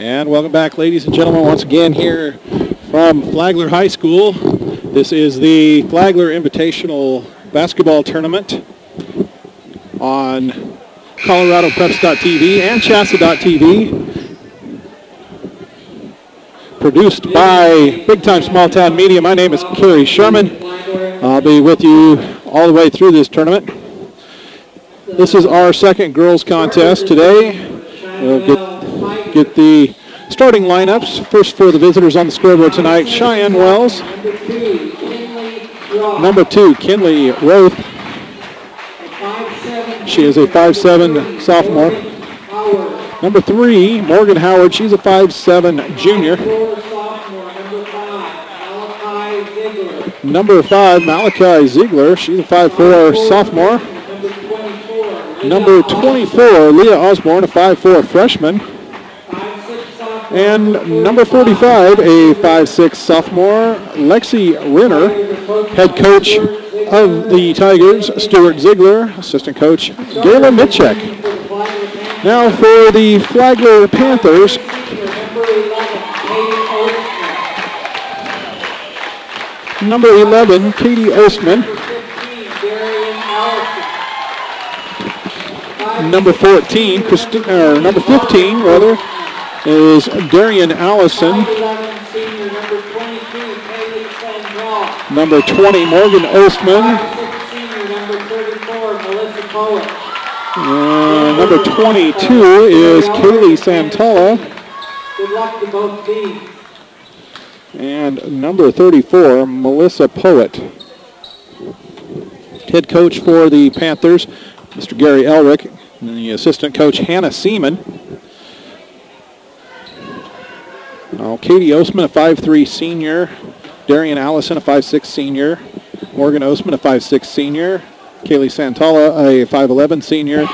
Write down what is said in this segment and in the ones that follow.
And welcome back, ladies and gentlemen, once again here from Flagler High School. This is the Flagler Invitational Basketball Tournament on ColoradoPreps.tv and Shasta.tv. Produced by Big Time Small Town Media. My name is Kerry Sherman. I'll be with you all the way through this tournament. This is our second girls contest today. We'll get the starting lineups. First for the visitors on the scoreboard tonight, Cheyenne Wells. Number 2, Kinley Roth. She is a 5'7" sophomore. Number 3, Morgan Howard. She's a 5'7" junior. Number 5, Malachi Ziegler. She's a 5'4" sophomore. Number 24, Leah Osborne, a 5'4" freshman. And number 45, a 5'6" sophomore, Lexi Renner. Head coach of the Tigers, Stuart Ziegler. Assistant coach, Gayla Mitchek. Now for the Flagler Panthers. Number 11, Katie Ostman. Number 14, number 15 rather, is Darian Allison. Number 20, Morgan Ostman. Number 22 is Kaylee Santala. Good luck to both teams. And number 34, Melissa Poet. Head coach for the Panthers, Mr. Gary Elrick. And the assistant coach, Hannah Seaman. Now, Katie Ostman, a 5'3" senior. Darian Allison, a 5'6" senior. Morgan Ostman, a 5'6" senior. Kaylee Santala, a 5'11" senior.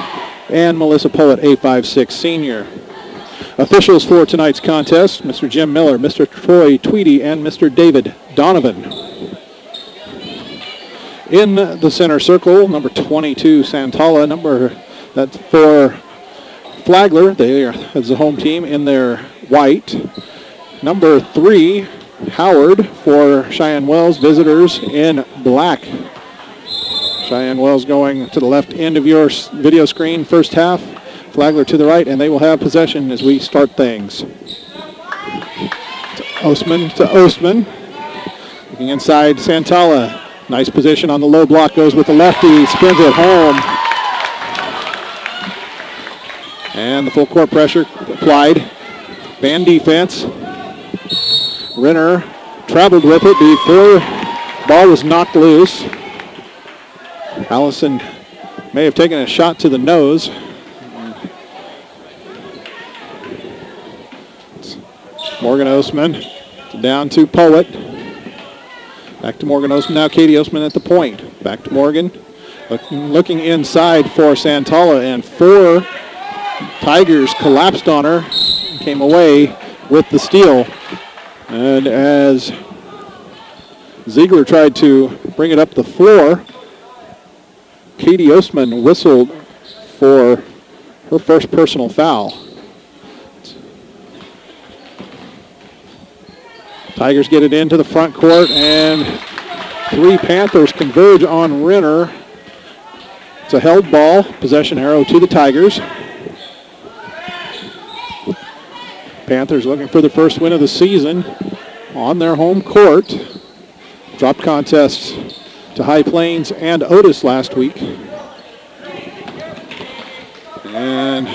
And Melissa Poet, a 5'6" senior. Officials for tonight's contest, Mr. Jim Miller, Mr. Troy Tweedy, and Mr. David Donovan. In the center circle, number 22, Santala. That's for Flagler. They are as the home team in their white. Number 3, Howard for Cheyenne Wells. Visitors in black. Cheyenne Wells going to the left end of your video screen, first half. Flagler to the right, and they will have possession as we start things. To Ostman. Looking inside, Santala. Nice position on the low block, goes with the lefty, spins it home. And the full court pressure applied. Man defense. Renner traveled with it before the ball was knocked loose. Allison may have taken a shot to the nose. Morgan Ostman down to Poet. Back to Morgan Ostman. Now Katie Ostman at the point. Back to Morgan. Looking inside for Santala, and 4 Tigers collapsed on her. Came away with the steal. And as Ziegler tried to bring it up the floor, Katie Ostman whistled for her first personal foul. Tigers get it into the front court, and 3 Panthers converge on Renner. It's a held ball, possession arrow to the Tigers. Panthers looking for the first win of the season on their home court. Dropped contests to High Plains and Otis last week. And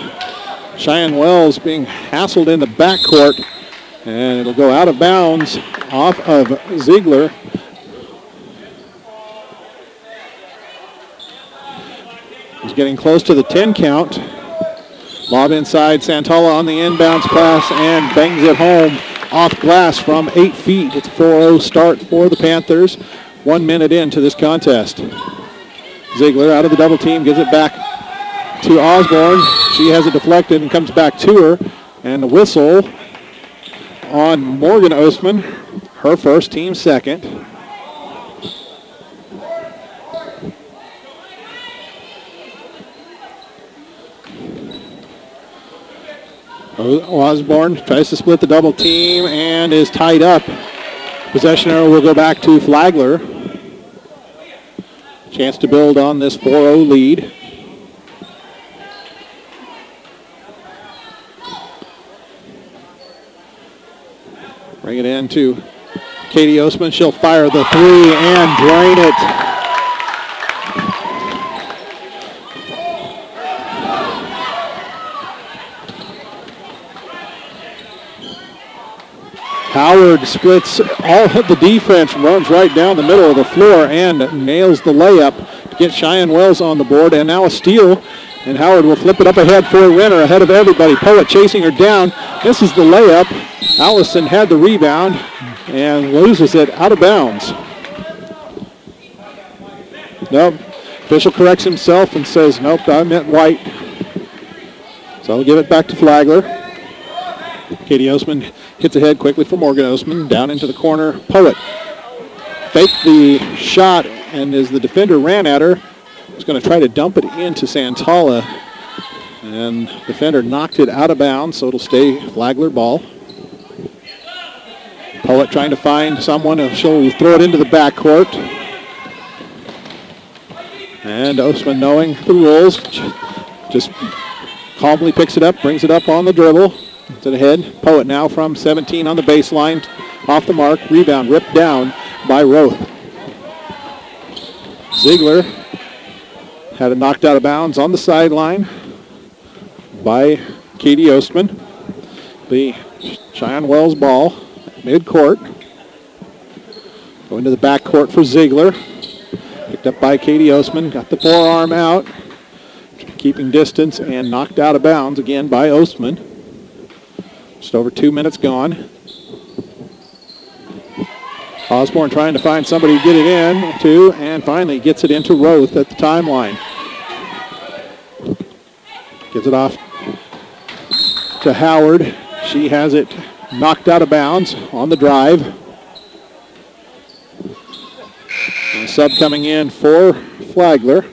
Cheyenne Wells being hassled in the backcourt, and it'll go out of bounds off of Ziegler. He's getting close to the 10 count. Lob inside, Santala on the inbounds pass and bangs it home off glass from 8 feet. It's a 4-0 start for the Panthers. 1 minute into this contest. Ziegler out of the double team, gives it back to Osborne. She has it deflected and comes back to her. And the whistle on Morgan Ostman, her first, team second. Osborne tries to split the double team and is tied up. Possession arrow will go back to Flagler. Chance to build on this 4-0 lead. Bring it in to Katie Osman. She'll fire the three and drain it. Howard splits all of the defense, runs right down the middle of the floor and nails the layup to get Cheyenne Wells on the board. And now a steal, and Howard will flip it up ahead for Renner, ahead of everybody. Poet chasing her down. Misses the layup. Allison had the rebound and loses it out of bounds. Nope. Official corrects himself and says, nope, I meant White. So I'll give it back to Flagler. Katie Osman hits ahead quickly for Morgan Osman. Down into the corner. Poet faked the shot, and as the defender ran at her, was going to try to dump it into Santala. And the defender knocked it out of bounds, so it'll stay Flagler ball. Poet trying to find someone, and she'll throw it into the backcourt. And Osman, knowing the rules, just calmly picks it up, brings it up on the dribble. To the head. Poet now from 17 on the baseline. Off the mark. Rebound ripped down by Roth. Ziegler had it knocked out of bounds on the sideline by Katie Ostman. The Cheyenne Wells ball mid-court. Going to the backcourt for Ziegler. Picked up by Katie Ostman. Got the forearm out. Keeping distance and knocked out of bounds again by Ostman. Just over 2 minutes gone. Osborne trying to find somebody to get it in to, and finally gets it into Roth at the timeline. Gives it off to Howard. She has it knocked out of bounds on the drive. And a sub coming in for Flagler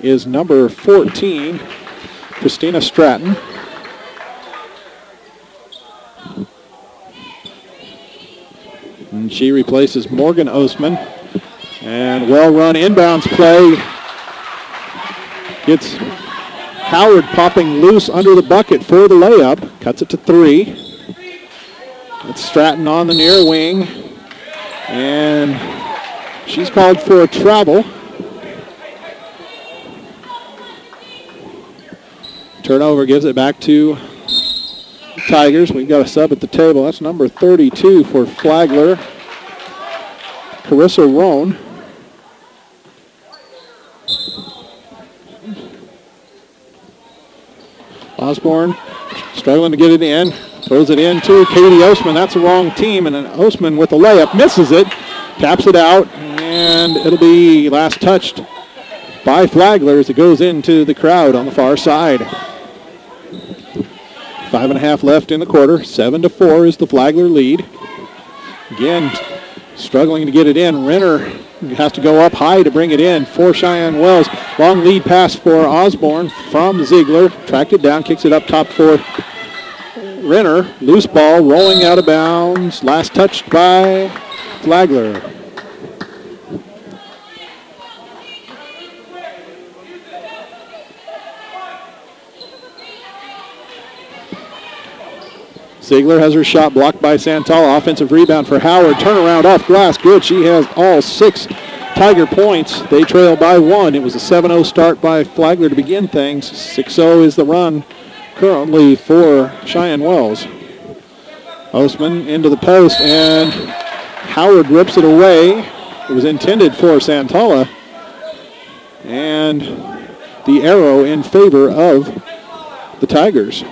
is number 14, Christina Stratton. And she replaces Morgan Osman. And well-run inbounds play. Gets Howard popping loose under the bucket for the layup. Cuts it to 3. It's Stratton on the near wing. And she's called for a travel. Turnover gives it back to Tigers. We've got a sub at the table. That's number 32 for Flagler, Carissa Roan. Osborne struggling to get it in. Throws it in to Katie Osman. That's the wrong team, and Osman with a layup misses it. Taps it out, and it'll be last touched by Flagler as it goes into the crowd on the far side. 5.5 left in the quarter. 7-4 is the Flagler lead. Again, struggling to get it in. Renner has to go up high to bring it in for Cheyenne Wells. Long lead pass for Osborne from Ziegler. Tracked it down, kicks it up top for Renner. Loose ball rolling out of bounds. Last touched by Flagler. Ziegler has her shot blocked by Santala. Offensive rebound for Howard. Turnaround off glass. Good. She has all 6 Tiger points. They trail by 1. It was a 7-0 start by Flagler to begin things. 6-0 is the run currently for Cheyenne Wells. Ostman into the post, and Howard rips it away. It was intended for Santala. And the arrow in favor of the Tigers.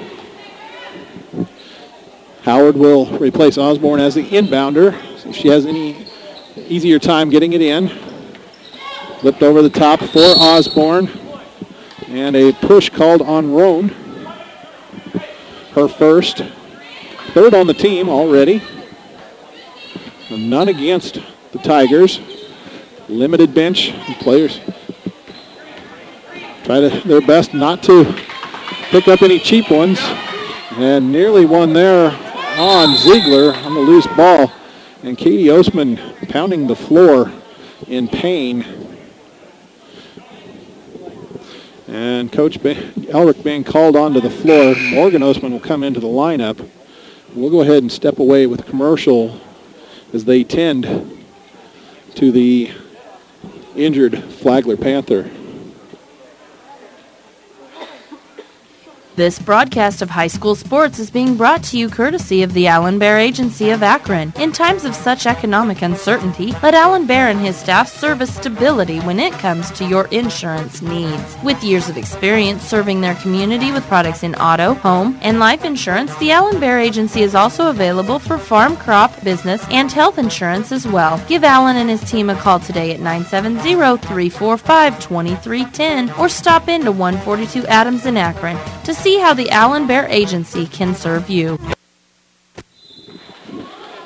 Howard will replace Osborne as the inbounder. See if she has any easier time getting it in. Flipped over the top for Osborne. And a push called on Roan. Her first. 3rd on the team already. And none against the Tigers. Limited bench. Players try their best not to pick up any cheap ones. And nearly one there on Ziegler on the loose ball. And Katie Ostman pounding the floor in pain. And Coach Elric being called onto the floor. Morgan Ostman will come into the lineup. We'll go ahead and step away with commercial as they tend to the injured Flagler Panther. This broadcast of high school sports is being brought to you courtesy of the Alan Bear Agency of Akron. In times of such economic uncertainty, let Alan Bear and his staff serve as stability when it comes to your insurance needs. With years of experience serving their community with products in auto, home, and life insurance, the Alan Bear Agency is also available for farm, crop, business, and health insurance as well. Give Alan and his team a call today at 970-345-2310 or stop into 142 Adams in Akron to see how the Alan Bear Agency can serve you.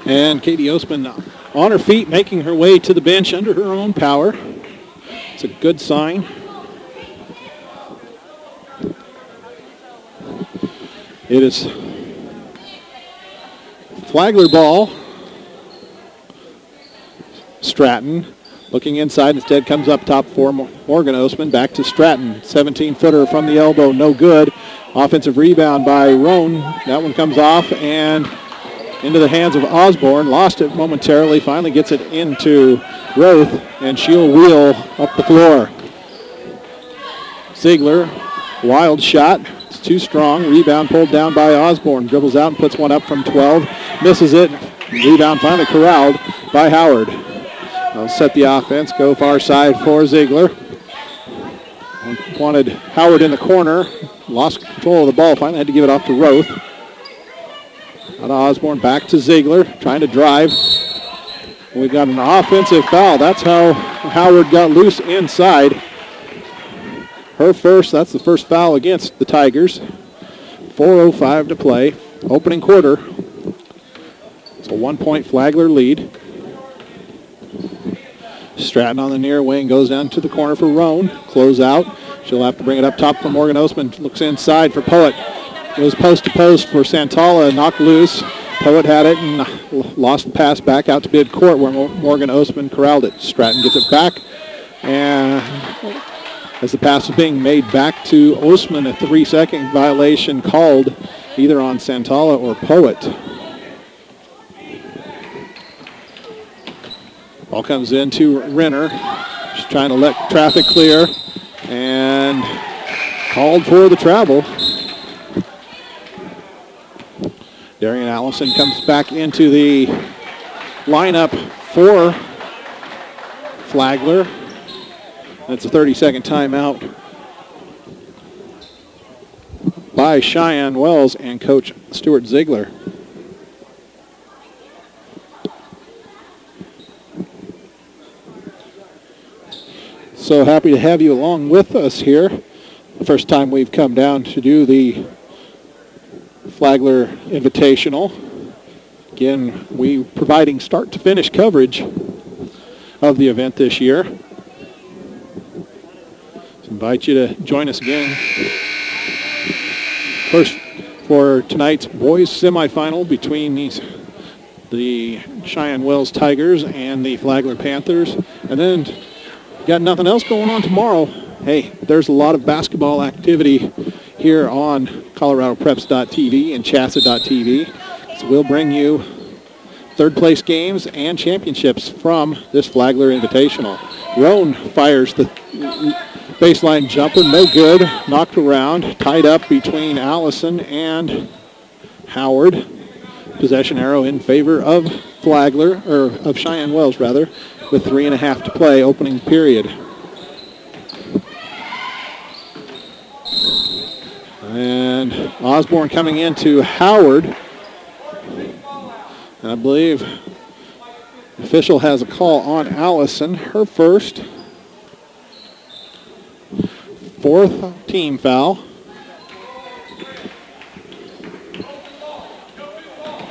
And Katie Ostman on her feet, making her way to the bench under her own power. It's a good sign. It is Flagler ball. Stratton looking inside, instead comes up top for Morgan Ostman. Back to Stratton, 17-footer from the elbow, no good. Offensive rebound by Roan. That one comes off and into the hands of Osborne. Lost it momentarily, finally gets it into Roth, and she'll wheel up the floor. Ziegler, wild shot. It's too strong. Rebound pulled down by Osborne. Dribbles out and puts one up from 12. Misses it. Rebound finally corralled by Howard. They'll set the offense, go far side for Ziegler. Wanted Howard in the corner. Lost control of the ball. Finally had to give it off to Roth. Out of Osborne, back to Ziegler, trying to drive. We've got an offensive foul. That's how Howard got loose inside. Her first, that's the first foul against the Tigers. 4:05 to play. Opening quarter. It's a 1-point Flagler lead. Stratton on the near wing, goes down to the corner for Roan. Close out. She'll have to bring it up top for Morgan Ostman. Looks inside for Poet. Goes post to post for Santala, knocked loose. Poet had it and lost the pass back out to midcourt where Morgan Ostman corralled it. Stratton gets it back. And as the pass was being made back to Ostman, a 3-second violation called either on Santala or Poet. Ball comes into Renner. She's trying to let traffic clear and called for the travel. Darian Allison comes back into the lineup for Flagler. That's a 30-second timeout by Cheyenne Wells and Coach Stuart Ziegler. So happy to have you along with us here. The first time we've come down to do the Flagler Invitational. Again, we providing start to finish coverage of the event this year. So invite you to join us again. First for tonight's boys semifinal between the Cheyenne Wells Tigers and the Flagler Panthers. And then got nothing else going on tomorrow. Hey, there's a lot of basketball activity here on ColoradoPreps.tv and Chassa.tv. So we'll bring you third place games and championships from this Flagler Invitational. Roan fires the baseline jumper, no good, knocked around, tied up between Allison and Howard. Possession arrow in favor of Flagler, or of Cheyenne Wells rather, with 3.5 to play, opening period. And Osborne coming into Howard. And I believe the official has a call on Allison, her first. Fourth team foul.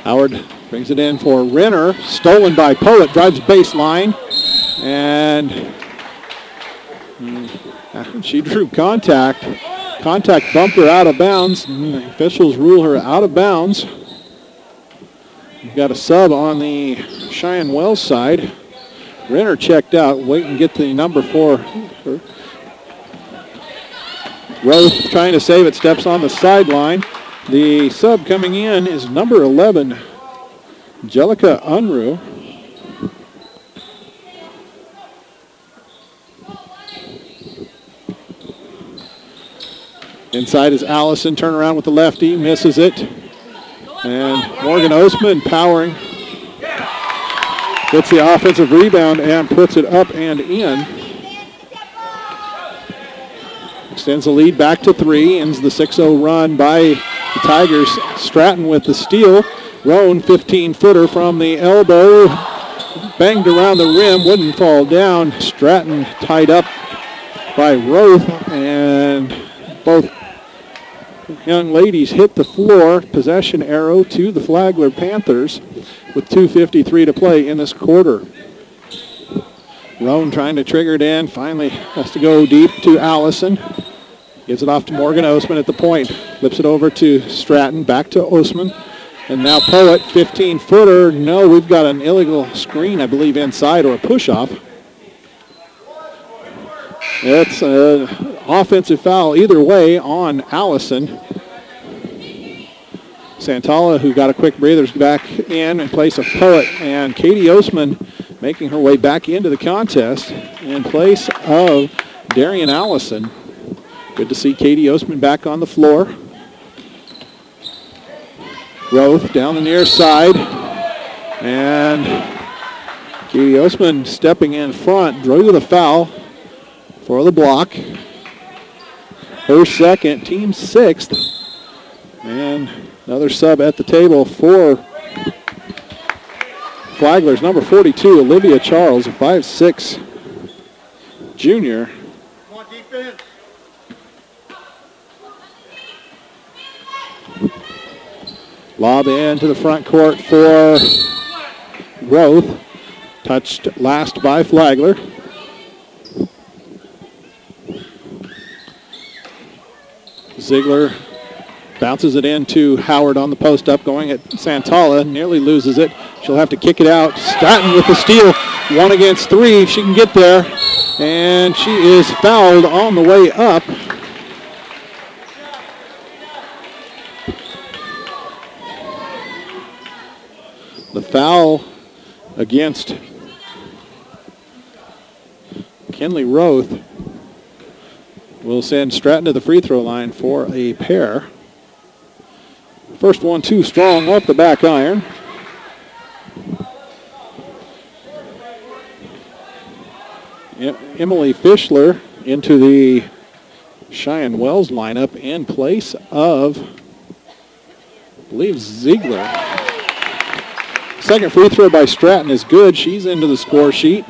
Howard brings it in for Renner. Stolen by Poet. Drives baseline. And she drew contact. contact bumper out of bounds. The officials rule her out of bounds. We've got a sub on the Cheyenne Wells side. Renner checked out. Wait and get the number 4. Roth trying to save it, steps on the sideline. The sub coming in is number 11, Jellica Unruh. Inside is Allison, turn around with the lefty, misses it. And Morgan Ostman powering. Gets the offensive rebound and puts it up and in. Extends the lead back to 3. Ends the 6-0 run by the Tigers. Stratton with the steal. Roan, 15-footer from the elbow. Banged around the rim, wouldn't fall down. Stratton tied up by Roth, and both young ladies hit the floor. Possession arrow to the Flagler Panthers with 2:53 to play in this quarter. Roan trying to trigger it in. Finally has to go deep to Allison. Gives it off to Morgan Ostman at the point. Flips it over to Stratton. Back to Ostman. And now Poet, 15-footer. No, we've got an illegal screen, I believe, inside or a push-off. It's an offensive foul either way on Allison. Santala, who got a quick breather, is back in place of Poet. And Katie Ostman making her way back into the contest in place of Darian Allison. Good to see Katie Ostman back on the floor. Roth down the near side. And Katie Ostman stepping in front, drew the foul for the block. Her second, team 6th. And another sub at the table for Flagler's number 42, Olivia Charles, a 5'6" junior. Come on, defense. Lob into the front court for Roth. Touched last by Flagler. Ziegler bounces it into Howard on the post up, going at Santala, nearly loses it. She'll have to kick it out. Stratton with the steal, 1 against 3. She can get there, and she is fouled on the way up. The foul against Kinley Roth will send Stratton to the free throw line for a pair. First one too strong off the back iron. Emily Fischler into the Cheyenne Wells lineup in place of, I believe, Ziegler. Second free throw by Stratton is good. She's into the score sheet.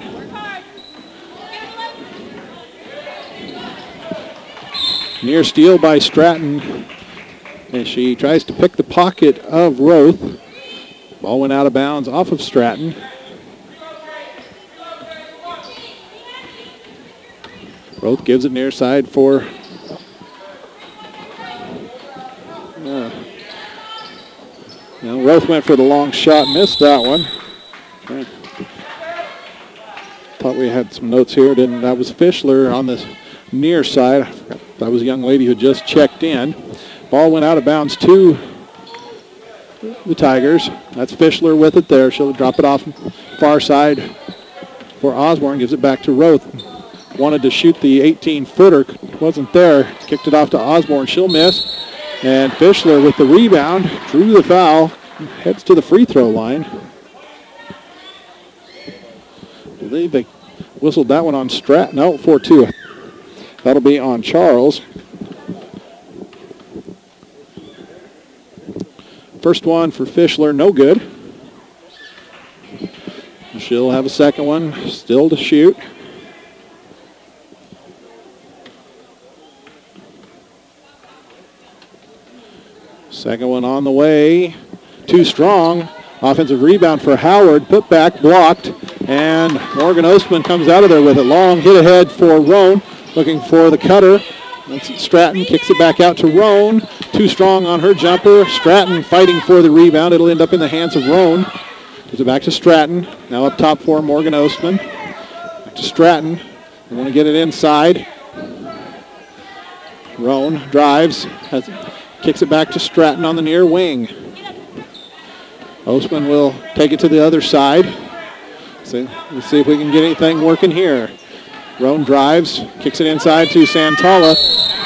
Near steal by Stratton as she tries to pick the pocket of Roth. Ball went out of bounds off of Stratton. Roth gives it near side for Roth went for the long shot, missed that one. Okay. Thought we had some notes here. Didn't. That was Fischler on the near side. That was a young lady who just checked in. Ball went out of bounds to the Tigers. That's Fischler with it there. She'll drop it off far side for Osborne. Gives it back to Roth. Wanted to shoot the 18-footer. Wasn't there. Kicked it off to Osborne. She'll miss. And Fischler with the rebound. Drew the foul. Heads to the free throw line. I believe they whistled that one on Stratton. No, 4-2. That'll be on Charles. First one for Fischler, no good. She'll have a second one, still to shoot. Second one on the way. Too strong. Offensive rebound for Howard. Put back, blocked. And Morgan Ostman comes out of there with it. Long hit ahead for Roan. Looking for the cutter. That's Stratton, kicks it back out to Roan. Too strong on her jumper. Stratton fighting for the rebound. It'll end up in the hands of Roan. Gives it back to Stratton. Now up top for Morgan Ostman. Back to Stratton. They want to get it inside. Roan drives. Kicks it back to Stratton on the near wing. Ostman will take it to the other side. So let's see if we can get anything working here. Roan drives, kicks it inside to Santala.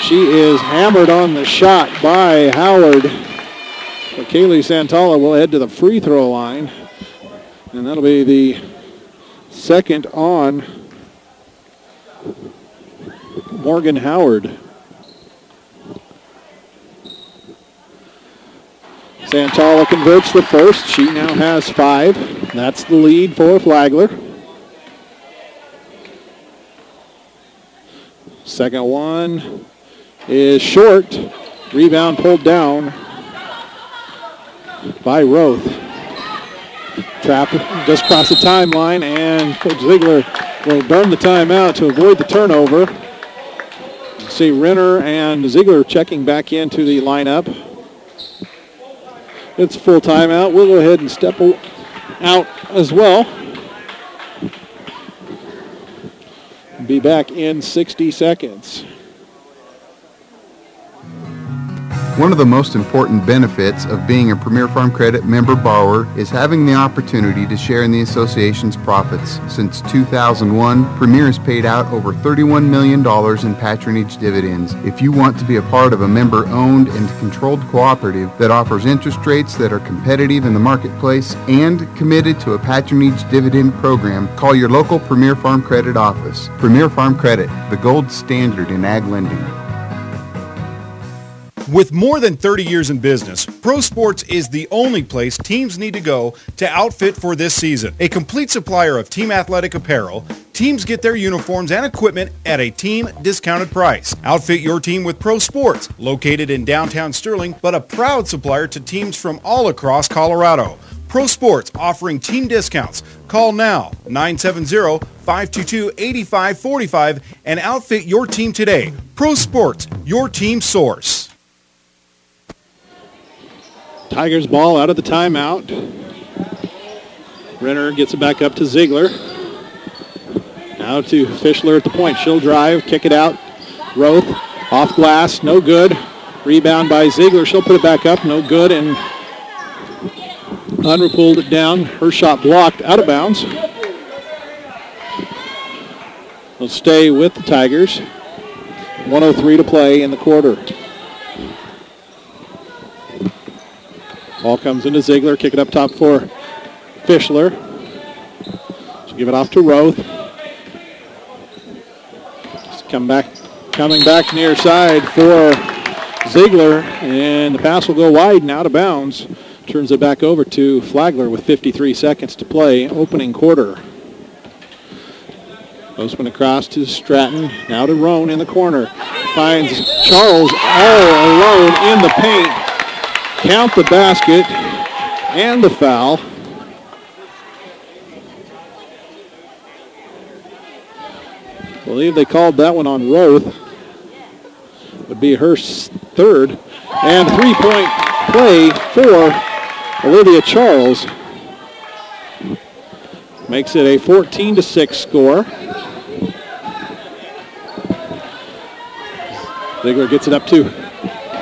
She is hammered on the shot by Howard. But Kaylee Santala will head to the free throw line. And that'll be the second on Morgan Howard. Santala converts the first. She now has 5. That's the lead for Flagler. Second one is short. Rebound pulled down by Roth. Trap just across the timeline, and Coach Ziegler will burn the timeout to avoid the turnover. See Renner and Ziegler checking back into the lineup. It's full timeout. We'll go ahead and step out as well. Be back in 60 seconds. One of the most important benefits of being a Premier Farm Credit member borrower is having the opportunity to share in the association's profits. Since 2001, Premier has paid out over $31 million in patronage dividends. If you want to be a part of a member-owned and controlled cooperative that offers interest rates that are competitive in the marketplace and committed to a patronage dividend program, call your local Premier Farm Credit office. Premier Farm Credit, the gold standard in ag lending. With more than 30 years in business, Pro Sports is the only place teams need to go to outfit for this season. A complete supplier of team athletic apparel, teams get their uniforms and equipment at a team discounted price. Outfit your team with Pro Sports, located in downtown Sterling, but a proud supplier to teams from all across Colorado. Pro Sports offering team discounts. Call now, 970-522-8545, and outfit your team today. Pro Sports, your team source. Tigers ball out of the timeout. Renner gets it back up to Ziegler. Now to Fischler at the point. She'll drive, kick it out. Roth off glass, no good. Rebound by Ziegler. She'll put it back up, no good. And Unruh pulled it down. Her shot blocked, out of bounds. Will stay with the Tigers. 1:03 to play in the quarter. Ball comes into Ziegler. Kick it up top for Fischler. She'll give it off to Roth. Just coming back near side for Ziegler. And the pass will go wide and out of bounds. Turns it back over to Flagler with 53 seconds to play. Opening quarter. Ostman across to Stratton. Now to Roan in the corner. Finds Charles all alone in the paint. Count the basket and the foul. I believe they called that one on Roth. Would be her third. And three-point play for Olivia Charles. Makes it a 14-6 score. Ziegler gets it up to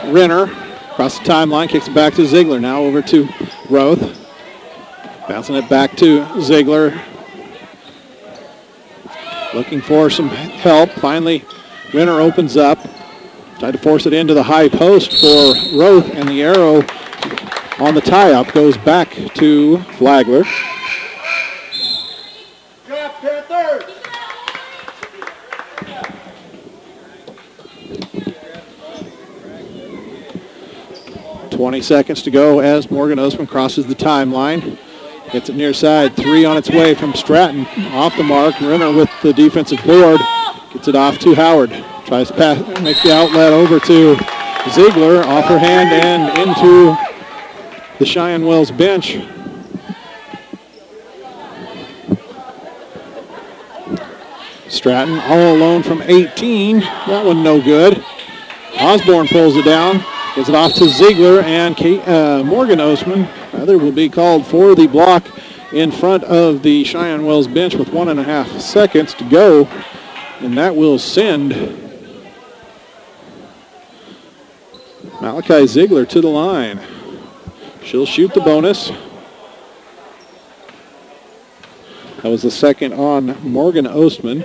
Renner. Across the timeline, kicks it back to Ziegler. Now over to Roth. Bouncing it back to Ziegler. Looking for some help. Finally, Renner opens up. Tried to force it into the high post for Roth, and the arrow on the tie-up goes back to Flagler. Drop to third. 20 seconds to go as Morgan Ostman crosses the timeline. Gets it near side. 3 on its way from Stratton. Off the mark. Renner with the defensive board. Gets it off to Howard. Tries to pass, make the outlet over to Ziegler. Off her hand and into the Cheyenne Wells bench. Stratton all alone from 18. That one no good. Osborne pulls it down, gets it off to Ziegler, and Morgan Ostman rather will be called for the block in front of the Cheyenne Wells bench with 1.5 seconds to go, and that will send Malachi Ziegler to the line. She'll shoot the bonus. That was the second on Morgan Ostman.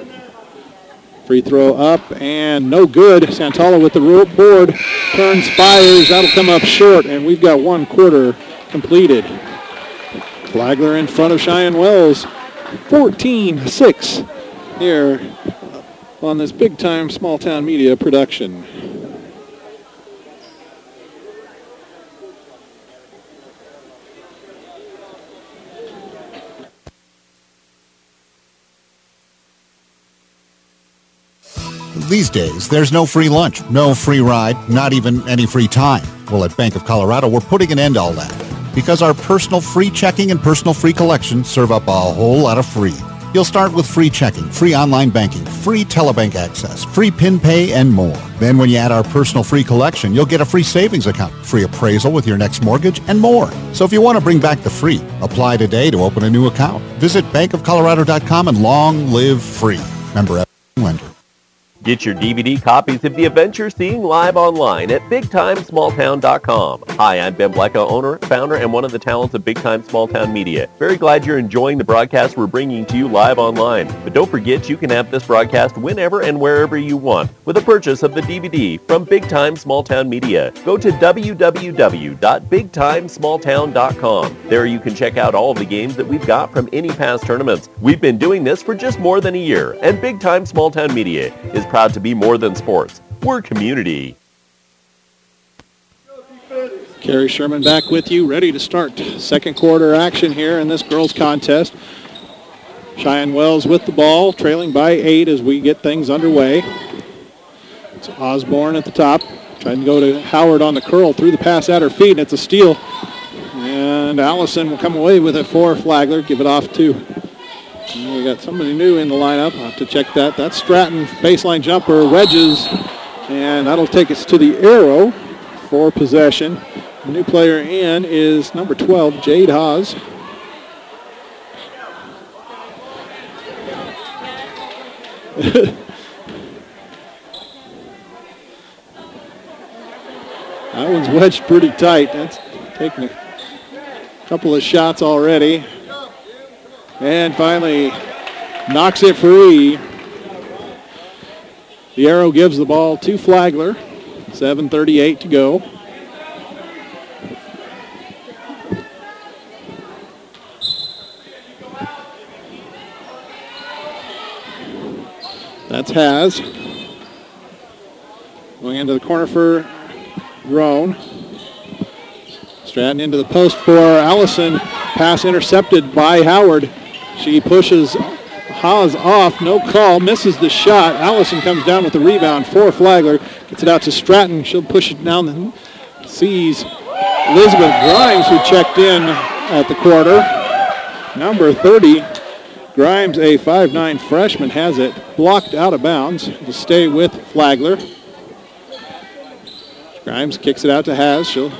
Free throw up and no good. Santala with the board, turns, fires. That'll come up short, and we've got 1 quarter completed. Flagler in front of Cheyenne Wells, 14-6 here on this big-time small-town media production. These days, there's no free lunch, no free ride, not even any free time. Well, at Bank of Colorado, we're putting an end to all that because our personal free checking and personal free collection serve up a whole lot of free. You'll start with free checking, free online banking, free telebank access, free PIN pay, and more. Then when you add our personal free collection, you'll get a free savings account, free appraisal with your next mortgage, and more. So if you want to bring back the free, apply today to open a new account. Visit bankofcolorado.com and long live free. Member FDIC lender. Get your DVD copies of The Adventure Seeing live online at BigTimeSmallTown.com. Hi, I'm Ben Blecka, owner, founder, and one of the talents of Big Time Small Town Media. Very glad you're enjoying the broadcast we're bringing to you live online. But don't forget you can have this broadcast whenever and wherever you want with a purchase of the DVD from Big Time Small Town Media. Go to www.BigTimeSmallTown.com. There you can check out all of the games that we've got from any past tournaments. We've been doing this for just more than a year, and Big Time Small Town Media is proud to be more than sports. We're community. Carrie Sherman back with you, ready to start second quarter action here in this girls contest. Cheyenne Wells with the ball, trailing by 8 as we get things underway. It's Osborne at the top, trying to go to Howard on the curl, through the pass at her feet, and it's a steal. And Allison will come away with it for Flagler, give it off to we got somebody new in the lineup. I'll have to check that. That's Stratton, baseline jumper, wedges, and that'll take us to the arrow for possession. The new player in is number 12, Jade Haas. That one's wedged pretty tight. That's taking a couple of shots already. And finally knocks it free. The arrow gives the ball to Flagler. 7:38 to go. That's Has. Going into the corner for Roan. Stratton into the post for Allison. Pass intercepted by Howard. She pushes Haas off. No call. Misses the shot. Allison comes down with the rebound for Flagler. Gets it out to Stratton. She'll push it down. Sees Elizabeth Grimes, who checked in at the quarter. Number 30. Grimes, a 5'9 freshman, has it blocked out of bounds to stay with Flagler. Grimes kicks it out to Has. She'll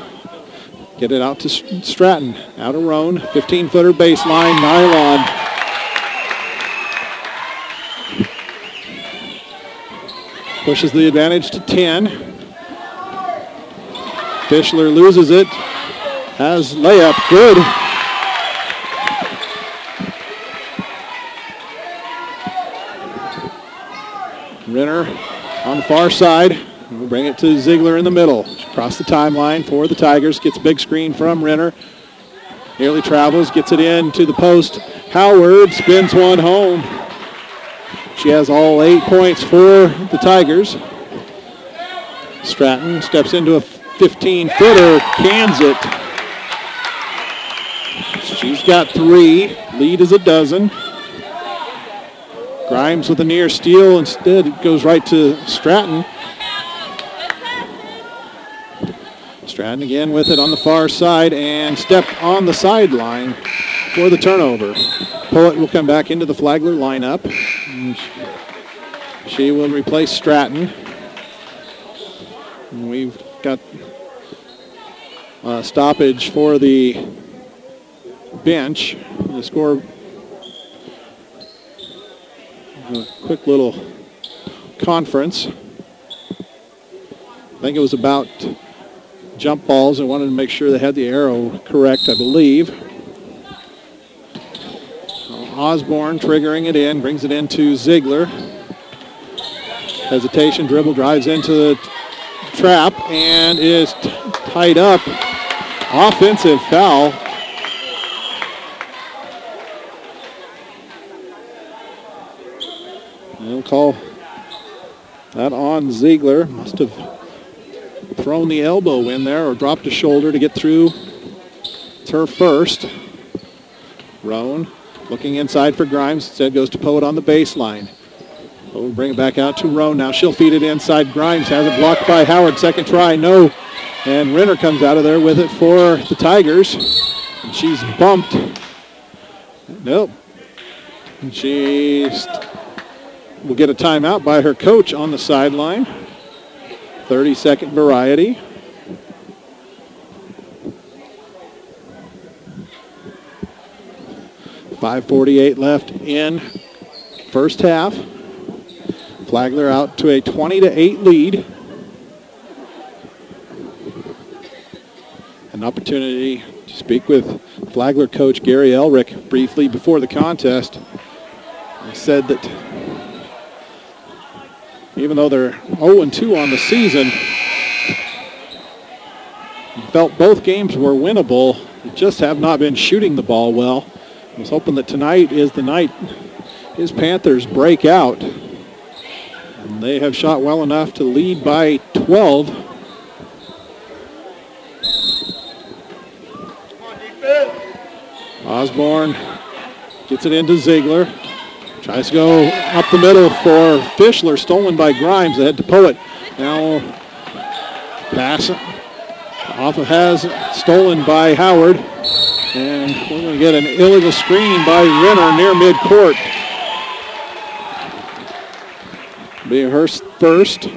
get it out to Stratton. Out of Roan. 15-footer baseline. Nylon. Pushes the advantage to 10. Fischler loses it. Has layup. Good. Renner on the far side. We'll bring it to Ziegler in the middle. Across the timeline for the Tigers. Gets big screen from Renner. Nearly travels. Gets it in to the post. Howard spins one home. She has all 8 points for the Tigers. Stratton steps into a 15-footer. Cans it. She's got 3. Lead is a dozen. Grimes with a near steal. Instead, it goes right to Stratton. Stratton again with it on the far side and stepped on the sideline for the turnover. Poet will come back into the Flagler lineup. She will replace Stratton. And we've got a stoppage for the bench. The score, a quick little conference. I think it was about jump balls. I wanted to make sure they had the arrow correct, I believe. Osborne triggering it in, brings it into Ziegler. Hesitation, dribble, drives into the trap, and is tied up. Offensive foul. They'll call that on Ziegler. Must have thrown the elbow in there or dropped a shoulder to get through. It's her first. Roan looking inside for Grimes. Instead goes to Poet on the baseline. We'll bring it back out to Roan. Now she'll feed it inside. Grimes has it blocked by Howard. Second try, no. And Renner comes out of there with it for the Tigers. And she's bumped. Nope. And she will get a timeout by her coach on the sideline. 30-second variety. .548 left in first half. Flagler out to a 20-8 lead. An opportunity to speak with Flagler coach Gary Elrick briefly before the contest. He said that even though they're 0-2 on the season, he felt both games were winnable. They just have not been shooting the ball well. I was hoping that tonight is the night his Panthers break out. And they have shot well enough to lead by 12. Osborne gets it into Ziegler. Tries to go up the middle for Fischler, stolen by Grimes, ahead to Poet. Now pass off of has stolen by Howard. And we're going to get an illegal screen by Renner near midcourt. Be her first.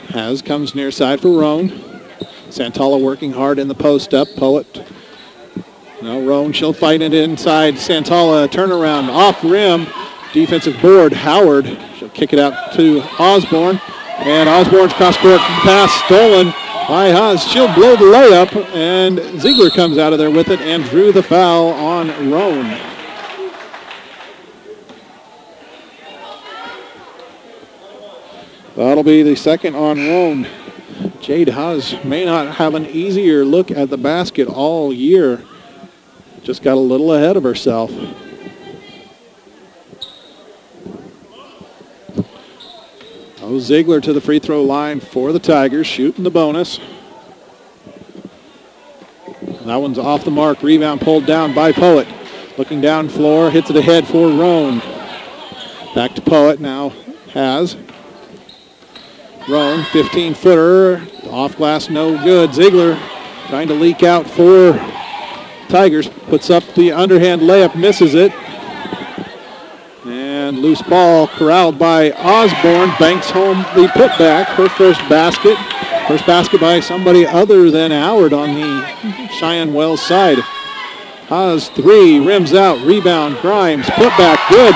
Has comes near side for Roan. Santala working hard in the post up. Poet. Now Roan, she'll fight it inside. Santala, turnaround, off rim. Defensive board, Howard. She'll kick it out to Osborne. And Osborne's cross-court pass stolen by Haas. She'll blow the layup, and Ziegler comes out of there with it and drew the foul on Roan. That'll be the second on Roan. Jade Haas may not have an easier look at the basket all year. Just got a little ahead of herself. Ziegler to the free throw line for the Tigers, shooting the bonus. That one's off the mark. Rebound pulled down by Poet. Looking down floor, hits it ahead for Roan. Back to Poet now. Has. Roan, 15-footer. Off glass, no good. Ziegler trying to leak out for Tigers. Puts up the underhand layup, misses it. And loose ball corralled by Osborne. Banks home the putback. Her first basket. First basket by somebody other than Howard on the Cheyenne Wells side. Haas three, rims out, rebound, Grimes, putback, good.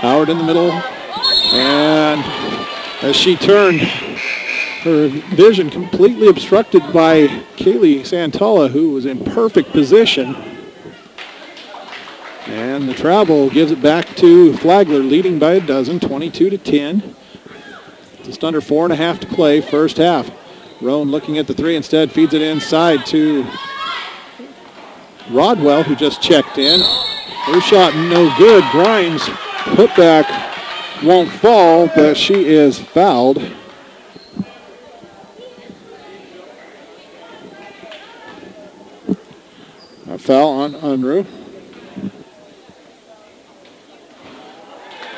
Howard in the middle. And as she turned, her vision completely obstructed by Kaylee Santala, who was in perfect position. And the travel gives it back to Flagler, leading by a dozen, 22-10. Just under 4.5 to play, first half. Roan looking at the three, instead feeds it inside to Rodwell, who just checked in. Her shot no good. Grimes putback won't fall, but she is fouled. A foul on Unruh.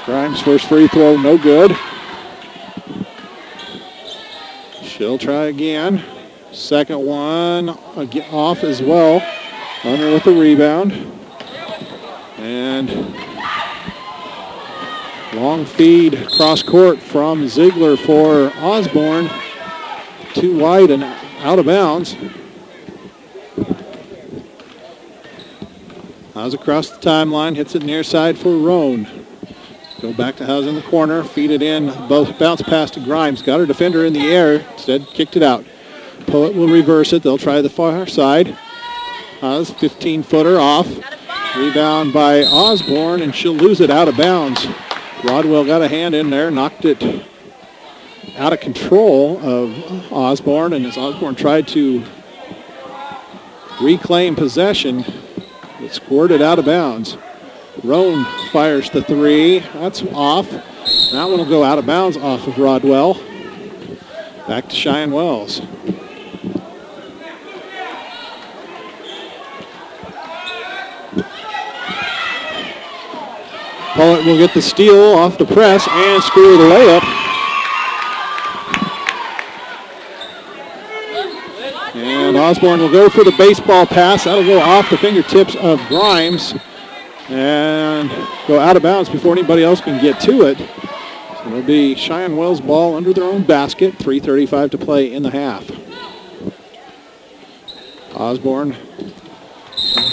Grimes' first free throw, no good. She'll try again. Second one off as well. Under with the rebound. And long feed cross court from Ziegler for Osborne. Too wide and out of bounds. Haas across the timeline, hits it near side for Roan. Go back to Haas in the corner, feed it in, bounce pass to Grimes. Got her defender in the air, instead kicked it out. Poet will reverse it, they'll try the far side. Haas, 15-footer off. Rebound by Osborne, and she'll lose it out of bounds. Rodwell got a hand in there, knocked it out of control of Osborne, and as Osborne tried to reclaim possession, it squirted out of bounds. Roan fires the three. That's off. That one will go out of bounds off of Rodwell. Back to Cheyenne Wells. Pollett will get the steal off the press and score the layup. And Osborne will go for the baseball pass. That'll go off the fingertips of Grimes and go out of bounds before anybody else can get to it. So it'll be Cheyenne Wells ball under their own basket. 3:35 to play in the half. Osborne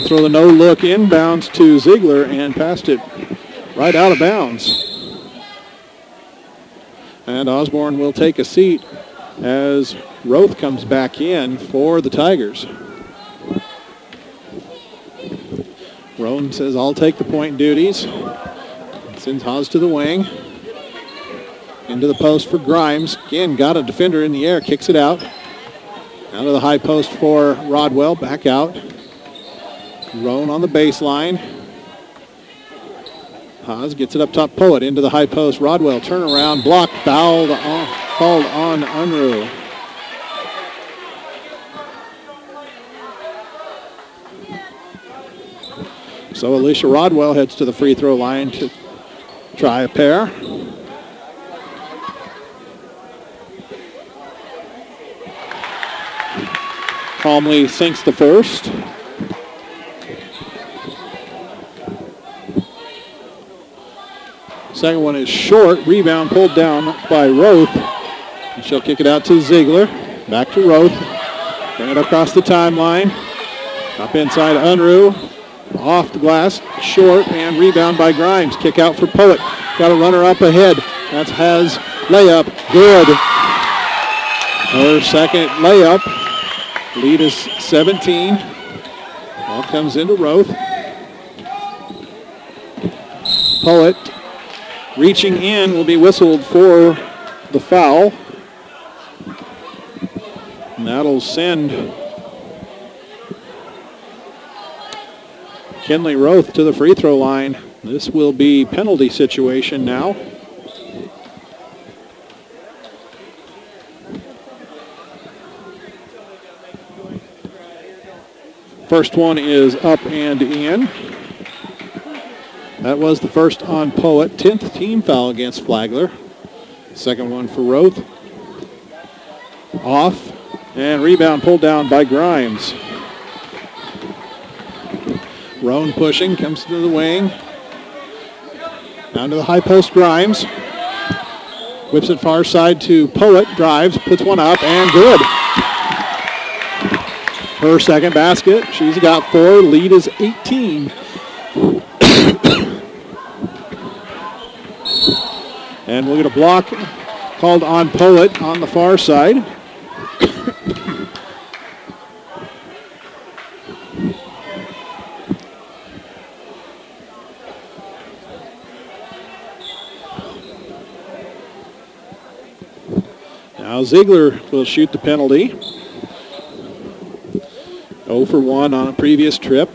throw the no-look inbounds to Ziegler and passed it right out of bounds. And Osborne will take a seat as Roth comes back in for the Tigers. Roan says, I'll take the point duties. Sends Haas to the wing. Into the post for Grimes. Again, got a defender in the air, kicks it out. Out of the high post for Rodwell, back out. Roan on the baseline. Haas gets it up top. Poet into the high post. Rodwell turnaround, blocked, called on Unruh. So Alicia Rodwell heads to the free throw line to try a pair. Calmly sinks the first. Second one is short. Rebound pulled down by Roth. And she'll kick it out to Ziegler. Back to Roth. Bring it across the timeline. Up inside Unruh. Off the glass. Short and rebound by Grimes. Kick out for Poet. Got a runner up ahead. That's Has layup. Good. Her second layup. Lead is 17. Ball comes into Roth. Poet reaching in will be whistled for the foul. And that'll send Kinley Roth to the free throw line. This will be penalty situation now. First one is up and in. That was the first on Poet. 10th team foul against Flagler. Second one for Roth. Off. And rebound pulled down by Grimes. Roan pushing, comes to the wing. Down to the high post, Grimes. Whips it far side to Poet. Drives, puts one up, and good. Her second basket. She's got 4. Lead is 18. And we'll get a block called on Poet on the far side. Now Ziegler will shoot the penalty. 0 for 1 on a previous trip.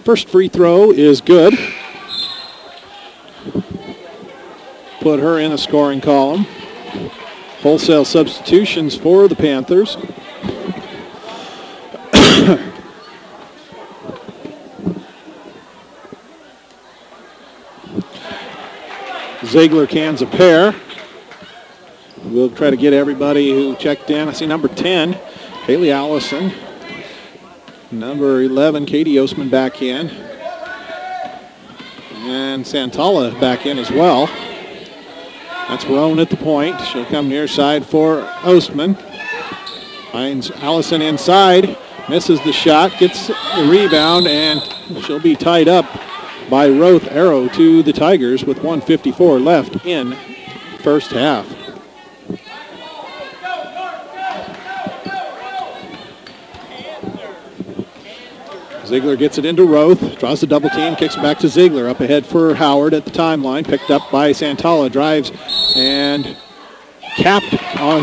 First free throw is good. Put her in the scoring column. Wholesale substitutions for the Panthers. Ziegler cans a pair. We'll try to get everybody who checked in. I see number 10, Haley Allison. Number 11, Katie Ostman back in. And Santala back in as well. That's Roan at the point. She'll come near side for Ostman. Finds Allison inside. Misses the shot. Gets the rebound, and she'll be tied up by Roth. Arrow to the Tigers with 1:54 left in first half. Ziegler gets it into Roth, draws the double team, kicks it back to Ziegler. Up ahead for Howard at the timeline, picked up by Santala, drives and capped.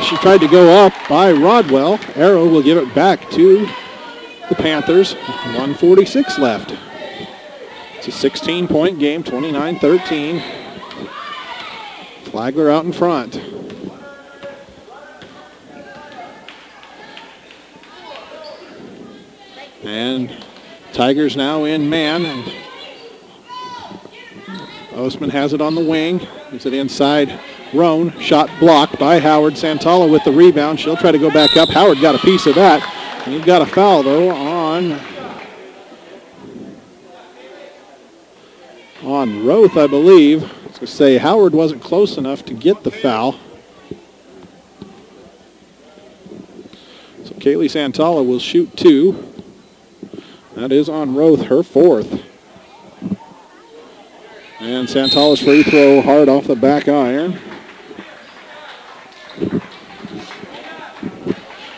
She tried to go up by Rodwell. Arrow will give it back to the Panthers. 1:46 left. It's a 16-point game, 29-13. Flagler out in front. And Tigers now in man. And Ostman has it on the wing. Gives it inside. Roan, shot blocked by Howard. Santala with the rebound. She'll try to go back up. Howard got a piece of that. And he got a foul, though, on Roth, I believe. I was going to say Howard wasn't close enough to get the foul. So Kaylee Santala will shoot 2. That is on Roth, her 4th. And Santala's free throw hard off the back iron.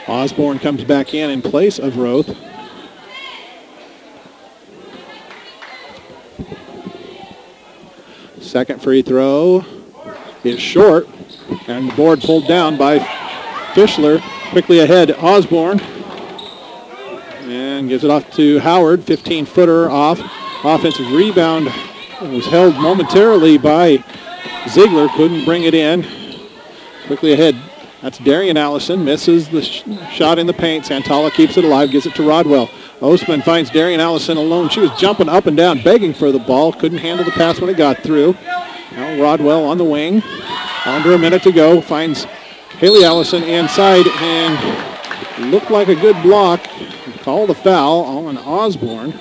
Osborne comes back in place of Roth. Second free throw is short, and the board pulled down by Fischler. Quickly ahead, Osborne. And gives it off to Howard, 15-footer off. Offensive rebound was held momentarily by Ziegler, couldn't bring it in. Quickly ahead, that's Darian Allison, misses the shot in the paint. Santala keeps it alive, gives it to Rodwell. Ostman finds Darian Allison alone. She was jumping up and down, begging for the ball. Couldn't handle the pass when it got through. Now Rodwell on the wing. Under a minute to go. Finds Haley Allison inside, and looked like a good block. Call the foul on Osborne.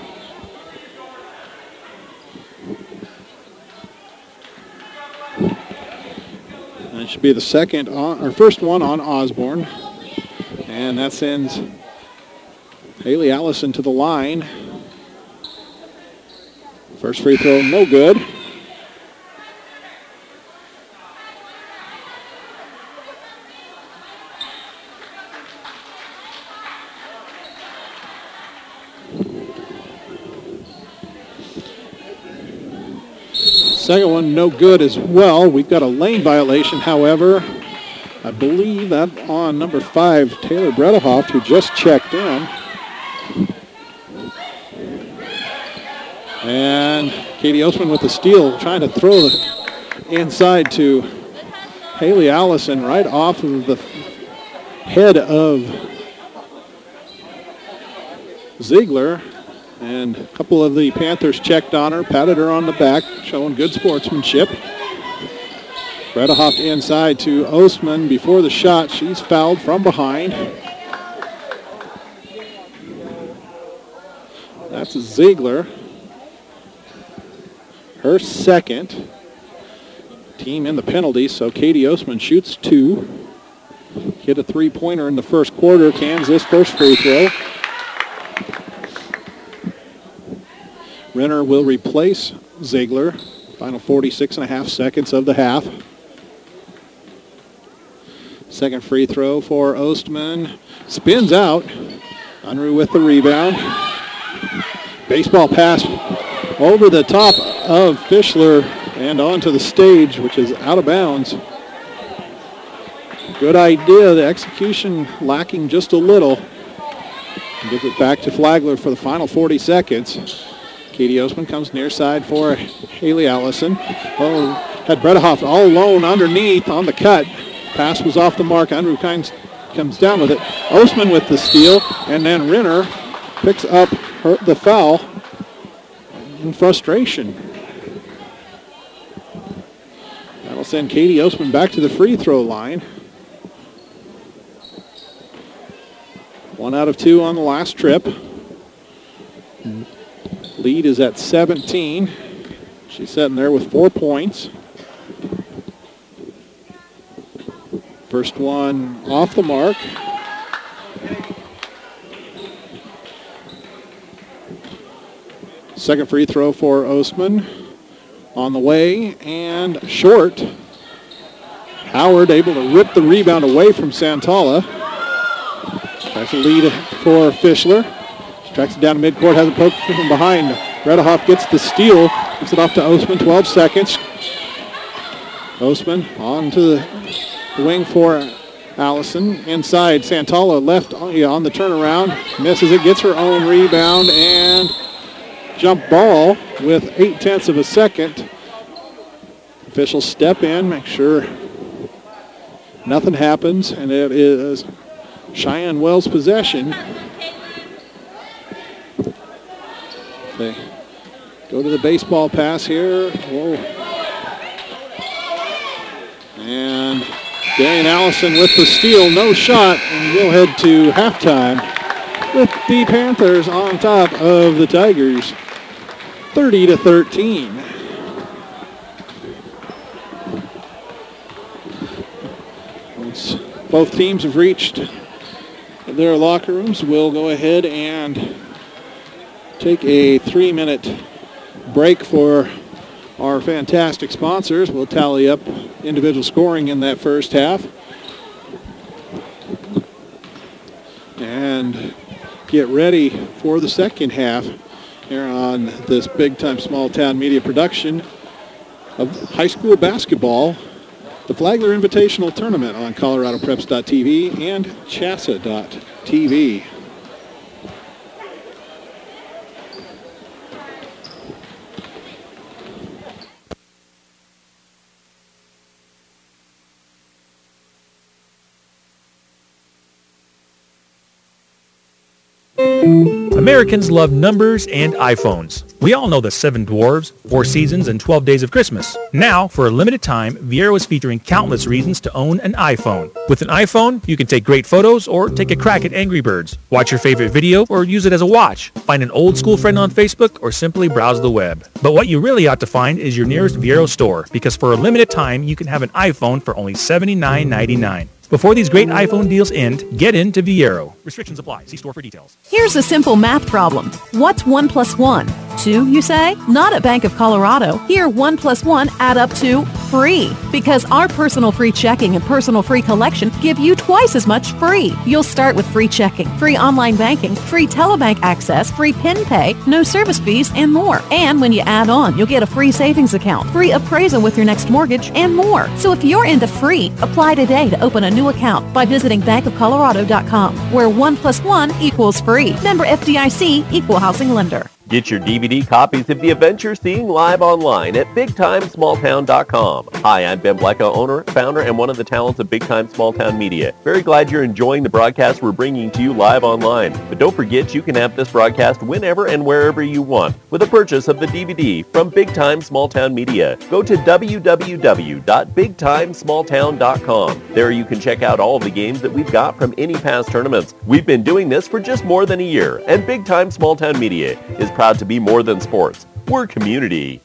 That should be the first one on Osborne. And that sends Haley Allison to the line. First free throw, no good. Second one, no good as well. We've got a lane violation, however. I believe that on number 5, Taylor Bredehoff, who just checked in. And Katie Ostman with the steal, trying to throw it inside to Haley Allison right off of the head of Ziegler. And a couple of the Panthers checked on her, patted her on the back, showing good sportsmanship. Bredehoff inside to Ostman before the shot. She's fouled from behind. That's Ziegler. Her second. Team in the penalty, so Katie Ostman shoots 2. Hit a three-pointer in the first quarter. Kansas first free throw. Renner will replace Ziegler. Final 46.5 seconds of the half. Second free throw for Ostman. Spins out. Unruh with the rebound. Baseball pass over the top of Fischler and onto the stage, which is out of bounds. Good idea. The execution lacking just a little. Gives it back to Flagler for the final 40 seconds. Katie Ostman comes near side for Haley Allison. Oh, had Bredehoff all alone underneath on the cut. Pass was off the mark. Unruh comes down with it. Ostman with the steal, and then Renner picks up the foul in frustration. send Katie Osman back to the free throw line. 1 out of 2 on the last trip. Lead is at 17. She's sitting there with 4 points. First one off the mark. Second free throw for Osman. On the way and short. Howard able to rip the rebound away from Santala. That's a lead for Fischler. She tracks it down to midcourt, has a poke from behind. Redehoff gets the steal, gets it off to Osman, 12 seconds. Osman on to the wing for Allison. Inside, Santala left on the turnaround. Misses it, gets her own rebound, and jump ball with 0.8 of a second. Officials step in, make sure nothing happens, and it is Cheyenne Wells possession. They go to the baseball pass here. Whoa. And Darian Allison with the steal, no shot, and we'll head to halftime with the Panthers on top of the Tigers, 30-13. Once both teams have reached their locker rooms, we'll go ahead and take a 3-minute break for our fantastic sponsors. We'll tally up individual scoring in that first half and get ready for the second half here on this big time small town media production of high school basketball, the Flagler Invitational Tournament on ColoradoPreps.tv and Chassa.tv. Americans love numbers and iPhones. We all know the 7 Dwarves, 4 Seasons, and 12 Days of Christmas. Now, for a limited time, Viero is featuring countless reasons to own an iPhone. With an iPhone, you can take great photos or take a crack at Angry Birds, watch your favorite video, or use it as a watch, find an old school friend on Facebook, or simply browse the web. But what you really ought to find is your nearest Viero store, because for a limited time, you can have an iPhone for only $79.99. Before these great iPhone deals end, get into Viero. Restrictions apply. See store for details. Here's a simple math problem. What's 1 plus 1? 2, you say? Not at Bank of Colorado. Here, 1 plus 1 add up to free. Because our personal free checking and personal free collection give you twice as much free. You'll start with free checking, free online banking, free telebank access, free PIN pay, no service fees, and more. And when you add on, you'll get a free savings account, free appraisal with your next mortgage, and more. So if you're into free, apply today to open a new account by visiting bankofcolorado.com, where 1 plus 1 equals free. Member FDIC, Equal Housing Lender. Get your DVD copies of the event you're seeing live online at BigTimeSmallTown.com. Hi, I'm Ben Blecka, owner, founder, and one of the talents of Big Time Small Town Media. Very glad you're enjoying the broadcast we're bringing to you live online. But don't forget you can have this broadcast whenever and wherever you want with a purchase of the DVD from Big Time Small Town Media. Go to www.BigTimeSmallTown.com. There you can check out all of the games that we've got from any past tournaments. We've been doing this for just more than a year, and Big Time Small Town Media is proud to be more than sports. We're community.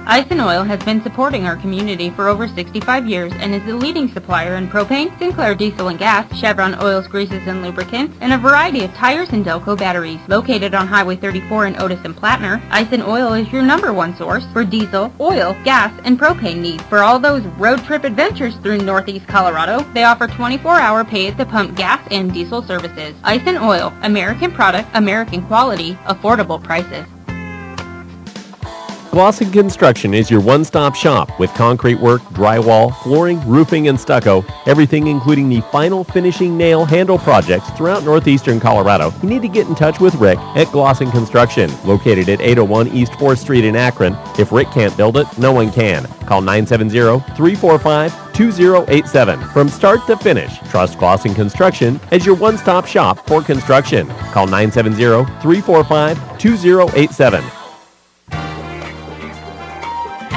Ice and Oil has been supporting our community for over 65 years and is the leading supplier in propane, Sinclair diesel and gas, Chevron oils, greases, and lubricants, and a variety of tires and Delco batteries. Located on Highway 34 in Otis and Plattner, Ice and Oil is your #1 source for diesel, oil, gas, and propane needs. For all those road trip adventures through Northeast Colorado, they offer 24-hour pay-at-the-pump gas and diesel services. Ice and Oil, American product, American quality, affordable prices. Glosson Construction is your one-stop shop with concrete work, drywall, flooring, roofing, and stucco. Everything including the final finishing nail handle projects throughout northeastern Colorado. You need to get in touch with Rick at Glosson Construction, located at 801 East 4th Street in Akron. If Rick can't build it, no one can. Call 970-345-2087. From start to finish, trust Glosson Construction as your one-stop shop for construction. Call 970-345-2087.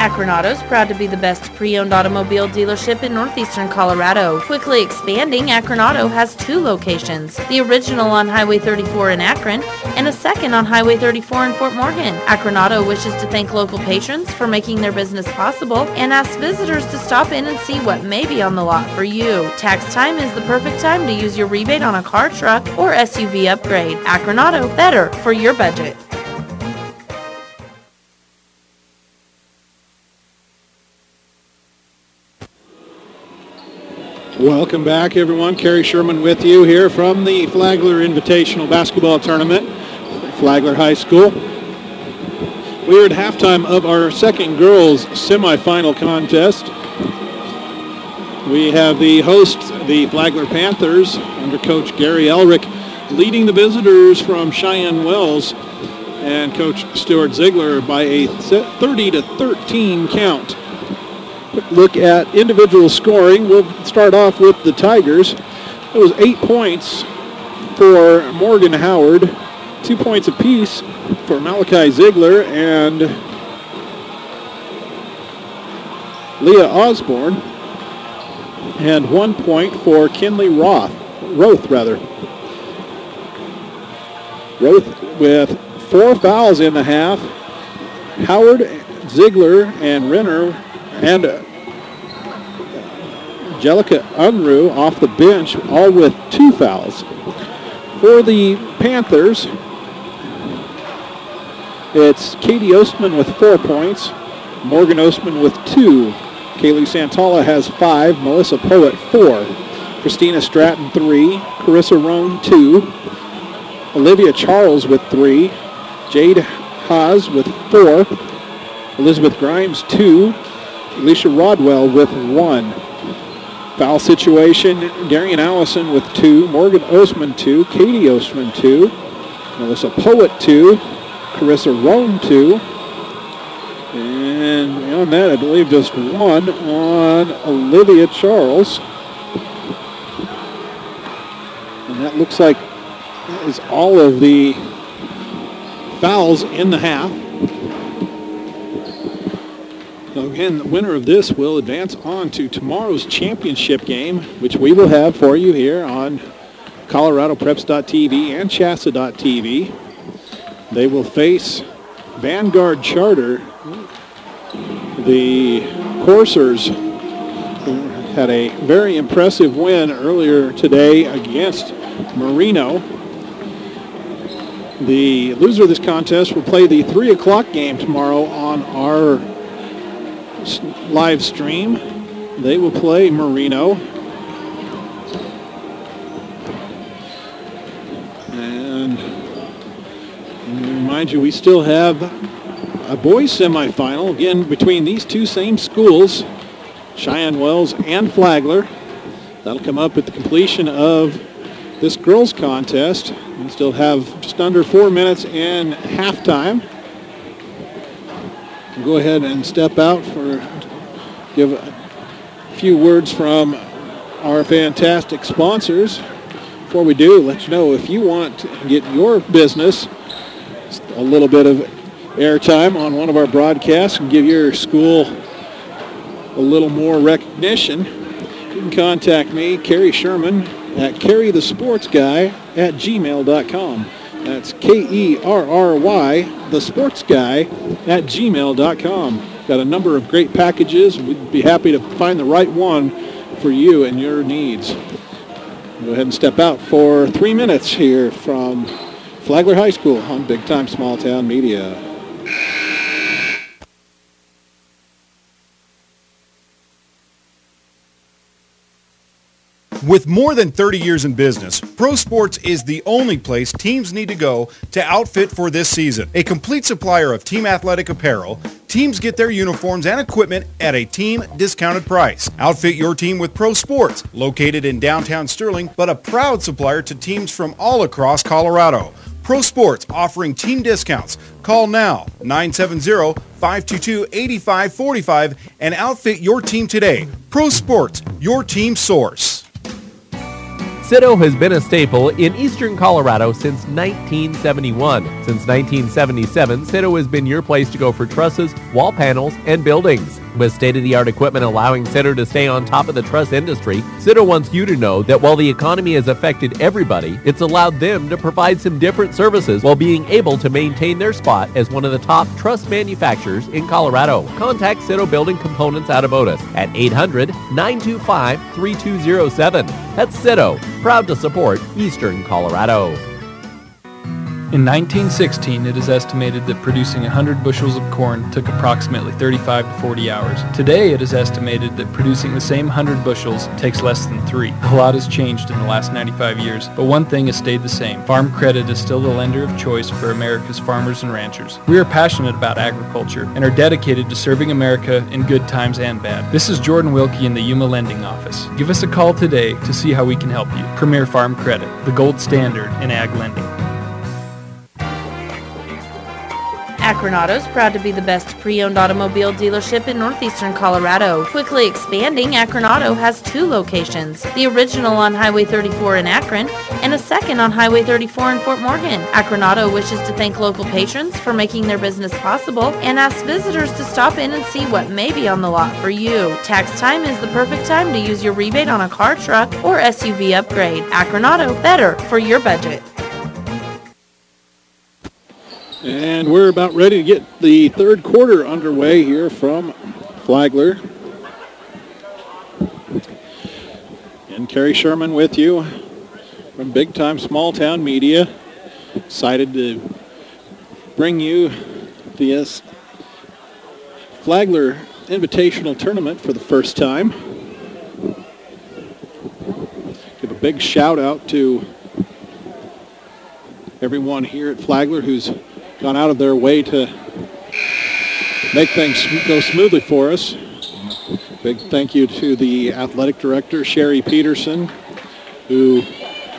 Akron Auto's proud to be the best pre-owned automobile dealership in northeastern Colorado. Quickly expanding, Akron Auto has 2 locations, the original on Highway 34 in Akron and a second on Highway 34 in Fort Morgan. Akron Auto wishes to thank local patrons for making their business possible and asks visitors to stop in and see what may be on the lot for you. Tax time is the perfect time to use your rebate on a car, truck, or SUV upgrade. Akron Auto, better for your budget. Welcome back, everyone. Kerry Sherman with you here from the Flagler Invitational Basketball Tournament, Flagler High School. We're at halftime of our second girls semifinal contest. We have the hosts, the Flagler Panthers, under Coach Gary Elrick, leading the visitors from Cheyenne Wells, and Coach Stuart Ziegler by a 30-13 count. Quick look at individual scoring. We'll start off with the Tigers. It was 8 points for Morgan Howard, 2 points apiece for Malachi Ziegler and Leah Osborne, and 1 point for Kinley Roth with 4 fouls in the half. Howard, Ziegler, and Renner and Angelica Unruh off the bench, all with 2 fouls. For the Panthers, it's Katie Ostman with 4 points, Morgan Ostman with 2, Kaylee Santala has 5, Melissa Poet 4, Christina Stratton 3, Carissa Roan 2, Olivia Charles with 3, Jade Haas with 4, Elizabeth Grimes 2, Alicia Rodwell with 1. Foul situation, Darian Allison with 2, Morgan Ostman 2, Katie Ostman 2, Melissa Poet 2, Carissa Roan 2, and beyond that, I believe just 1 on Olivia Charles. And that looks like that is all of the fouls in the half. So again, the winner of this will advance on to tomorrow's championship game, which we will have for you here on ColoradoPreps.tv and Chassa.tv. They will face Vanguard Charter. The Coursers had a very impressive win earlier today against Marino. The loser of this contest will play the 3 o'clock game tomorrow on our live stream. They will play Marino. And remind you, we still have a boys semifinal, again, between these two same schools, Cheyenne Wells and Flagler. That'll come up at the completion of this girls contest. We still have just under 4 minutes in halftime. We'll go ahead and step out give a few words from our fantastic sponsors. Before we do, let you know, if you want to get your business a little bit of airtime on one of our broadcasts and give your school a little more recognition, you can contact me, Kerry Sherman, at kerrythesportsguy@gmail.com. That's Kerry, thesportsguy@gmail.com. Got a number of great packages. We'd be happy to find the right one for you and your needs. Go ahead and step out for 3 minutes here from Flagler High School on Big Time Small Town Media. With more than 30 years in business, Pro Sports is the only place teams need to go to outfit for this season. A complete supplier of team athletic apparel, teams get their uniforms and equipment at a team discounted price. Outfit your team with Pro Sports, located in downtown Sterling, but a proud supplier to teams from all across Colorado. Pro Sports offering team discounts. Call now, 970-522-8545, and outfit your team today. Pro Sports, your team source. Citto has been a staple in eastern Colorado since 1971. Since 1977, Citto has been your place to go for trusses, wall panels, and buildings. With state-of-the-art equipment allowing Citto to stay on top of the truss industry, Citto wants you to know that while the economy has affected everybody, it's allowed them to provide some different services while being able to maintain their spot as one of the top truss manufacturers in Colorado. Contact Citto Building Components out of Otis at 800-925-3207. That's Citto, proud to support eastern Colorado. In 1916, it is estimated that producing 100 bushels of corn took approximately 35 to 40 hours. Today, it is estimated that producing the same 100 bushels takes less than 3. A lot has changed in the last 95 years, but one thing has stayed the same. Farm Credit is still the lender of choice for America's farmers and ranchers. We are passionate about agriculture and are dedicated to serving America in good times and bad. This is Jordan Wilkie in the Yuma Lending Office. Give us a call today to see how we can help you. Premier Farm Credit, the gold standard in ag lending. Akron Auto is proud to be the best pre-owned automobile dealership in northeastern Colorado. Quickly expanding, Akron Auto has 2 locations, the original on Highway 34 in Akron and a second on Highway 34 in Fort Morgan. Akron Auto wishes to thank local patrons for making their business possible and asks visitors to stop in and see what may be on the lot for you. Tax time is the perfect time to use your rebate on a car, truck, or SUV upgrade. Akron Auto, better for your budget. And we're about ready to get the third quarter underway here from Flagler. And Kerry Sherman with you from Big Time Small Town Media. Excited to bring you this Flagler Invitational Tournament for the first time. Give a big shout out to everyone here at Flagler who's gone out of their way to make things go smoothly for us. Big thank you to the athletic director, Sherry Peterson, who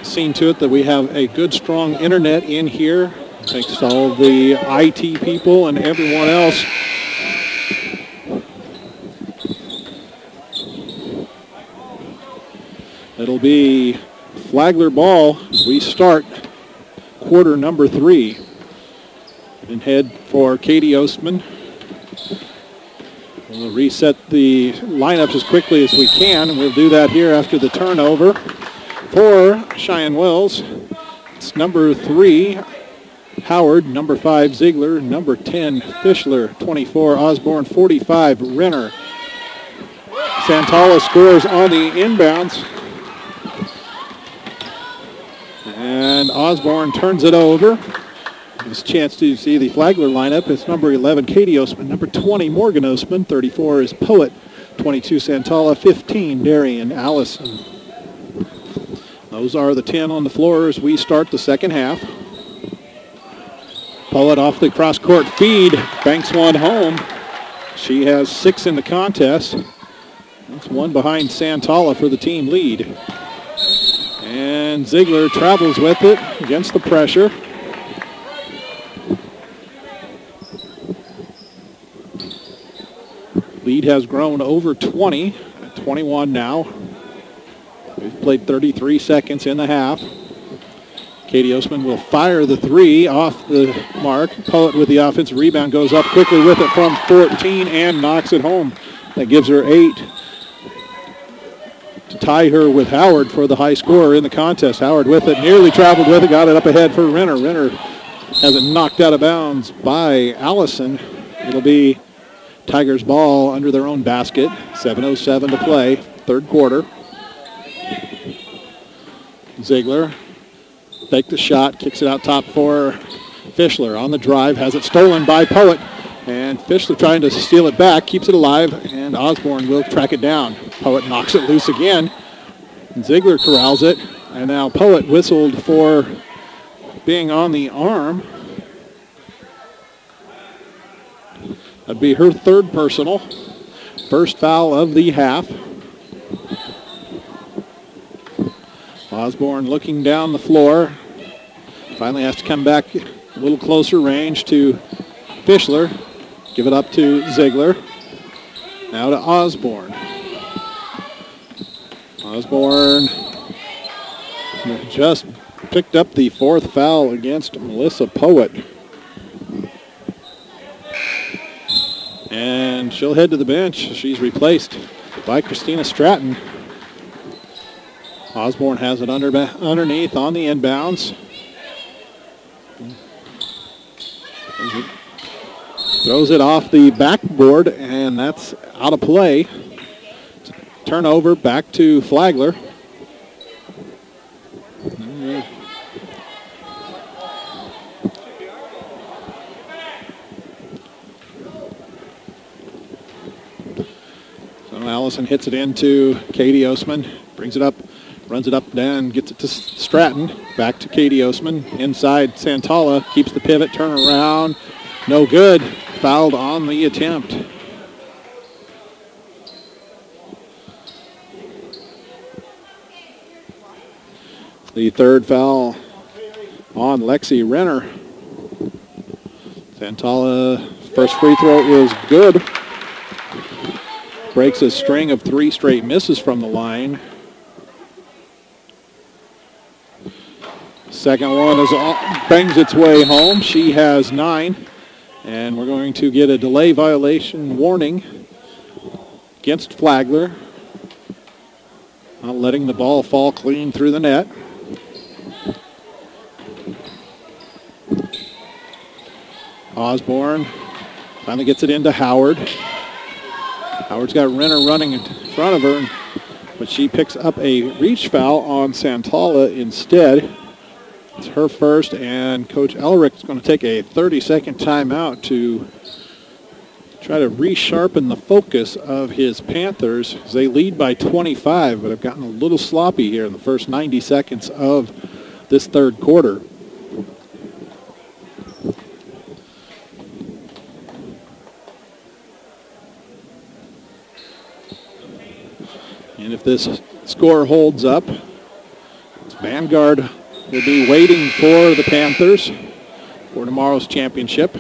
seen to it that we have a good, strong internet in here. Thanks to all the IT people and everyone else. It'll be Flagler ball as we start quarter number 3. And head for Katie Ostman. We'll reset the lineups as quickly as we can, and we'll do that here after the turnover. For Cheyenne Wells, it's number 3, Howard, number 5, Ziegler, number 10, Fischler, 24, Osborne, 45, Renner. Santala scores on the inbounds. And Osborne turns it over. There's a chance to see the Flagler lineup. It's number 11, Katie Ostman. Number 20, Morgan Ostman. 34 is Poet. 22, Santala. 15, Darian Allison. Those are the 10 on the floor as we start the second half. Poet off the cross-court feed. Banks one home. She has 6 in the contest. That's one behind Santala for the team lead. And Ziegler travels with it against the pressure. Lead has grown over 20, 21 now. We've played 33 seconds in the half. Katie Ostman will fire the 3 off the mark. Poet with the offensive rebound goes up quickly with it from 14 and knocks it home. That gives her 8 to tie her with Howard for the high scorer in the contest. Howard with it, nearly traveled with it, got it up ahead for Renner. Renner has it knocked out of bounds by Allison. It'll be Tigers ball under their own basket. 7:07 to play, third quarter. Ziegler takes the shot, kicks it out top for Fischler. On the drive, has it stolen by Poet. And Fischler trying to steal it back, keeps it alive, and Osborne will track it down. Poet knocks it loose again. Ziegler corrals it, and now Poet whistled for being on the arm. That'd be her third personal. First foul of the half. Osborne looking down the floor. Finally has to come back a little closer range to Fischler. Give it up to Ziegler. Now to Osborne. Osborne just picked up the 4th foul against Melissa Poet. And she'll head to the bench. She's replaced by Christina Stratton. Osborne has it underneath on the inbounds. Throws it off the backboard, and that's out of play. Turnover back to Flagler. So Allison hits it into Katie Osman, brings it up, runs it up, down, gets it to Stratton. Back to Katie Osman. Inside Santala, keeps the pivot, turn around. No good. Fouled on the attempt. The 3rd foul on Lexi Renner. Santala, first free throw is good. Breaks a string of 3 straight misses from the line. Second one bangs its way home. She has 9. And we're going to get a delay violation warning against Flagler. Not letting the ball fall clean through the net. Osborne finally gets it into Howard. Howard's got Renner running in front of her, but she picks up a reach foul on Santala instead. It's her first, and Coach Elrick's going to take a 30-second timeout to try to resharpen the focus of his Panthers. They lead by 25, but have gotten a little sloppy here in the first 90 seconds of this 3rd quarter. And if this score holds up, Vanguard will be waiting for the Panthers for tomorrow's championship.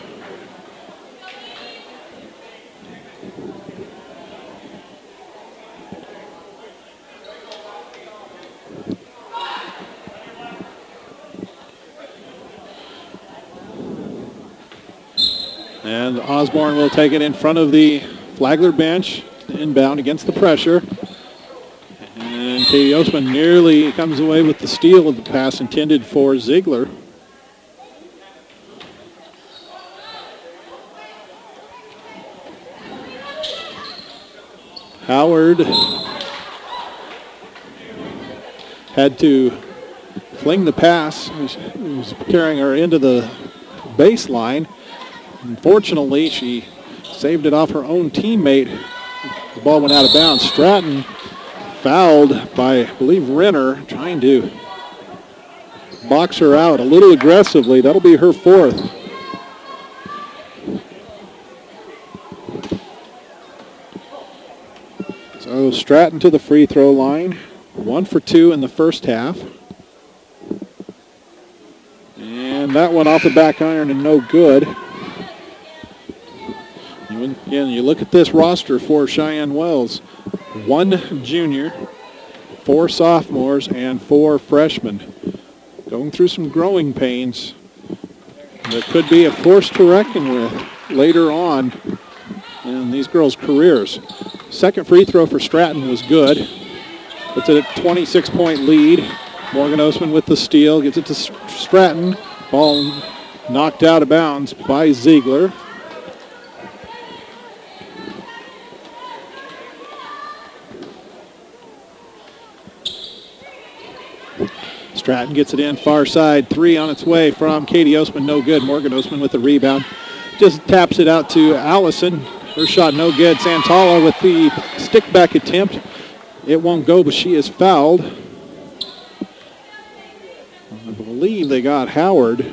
And Osborne will take it in front of the Flagler bench, inbound against the pressure. And Katie Osman nearly comes away with the steal of the pass intended for Ziegler. Howard had to fling the pass. He was carrying her into the baseline. Unfortunately, she saved it off her own teammate. The ball went out of bounds. Stratton fouled by, I believe, Renner, trying to box her out a little aggressively. That'll be her 4th. So Stratton to the free throw line. 1 for 2 in the first half. And that one off the back iron and no good. Again, you look at this roster for Cheyenne Wells. 1 junior, 4 sophomores, and 4 freshmen. Going through some growing pains. That could be a force to reckon with later on in these girls' careers. Second free throw for Stratton was good. Puts it at 26-point lead. Morgan Osman with the steal. Gets it to Stratton. Ball knocked out of bounds by Ziegler. Stratton gets it in, far side, 3 on its way from Katie Osman, no good. Morgan Osman with the rebound. Just taps it out to Allison. Her shot no good. Santala with the stick back attempt. It won't go, but she is fouled. I believe they got Howard.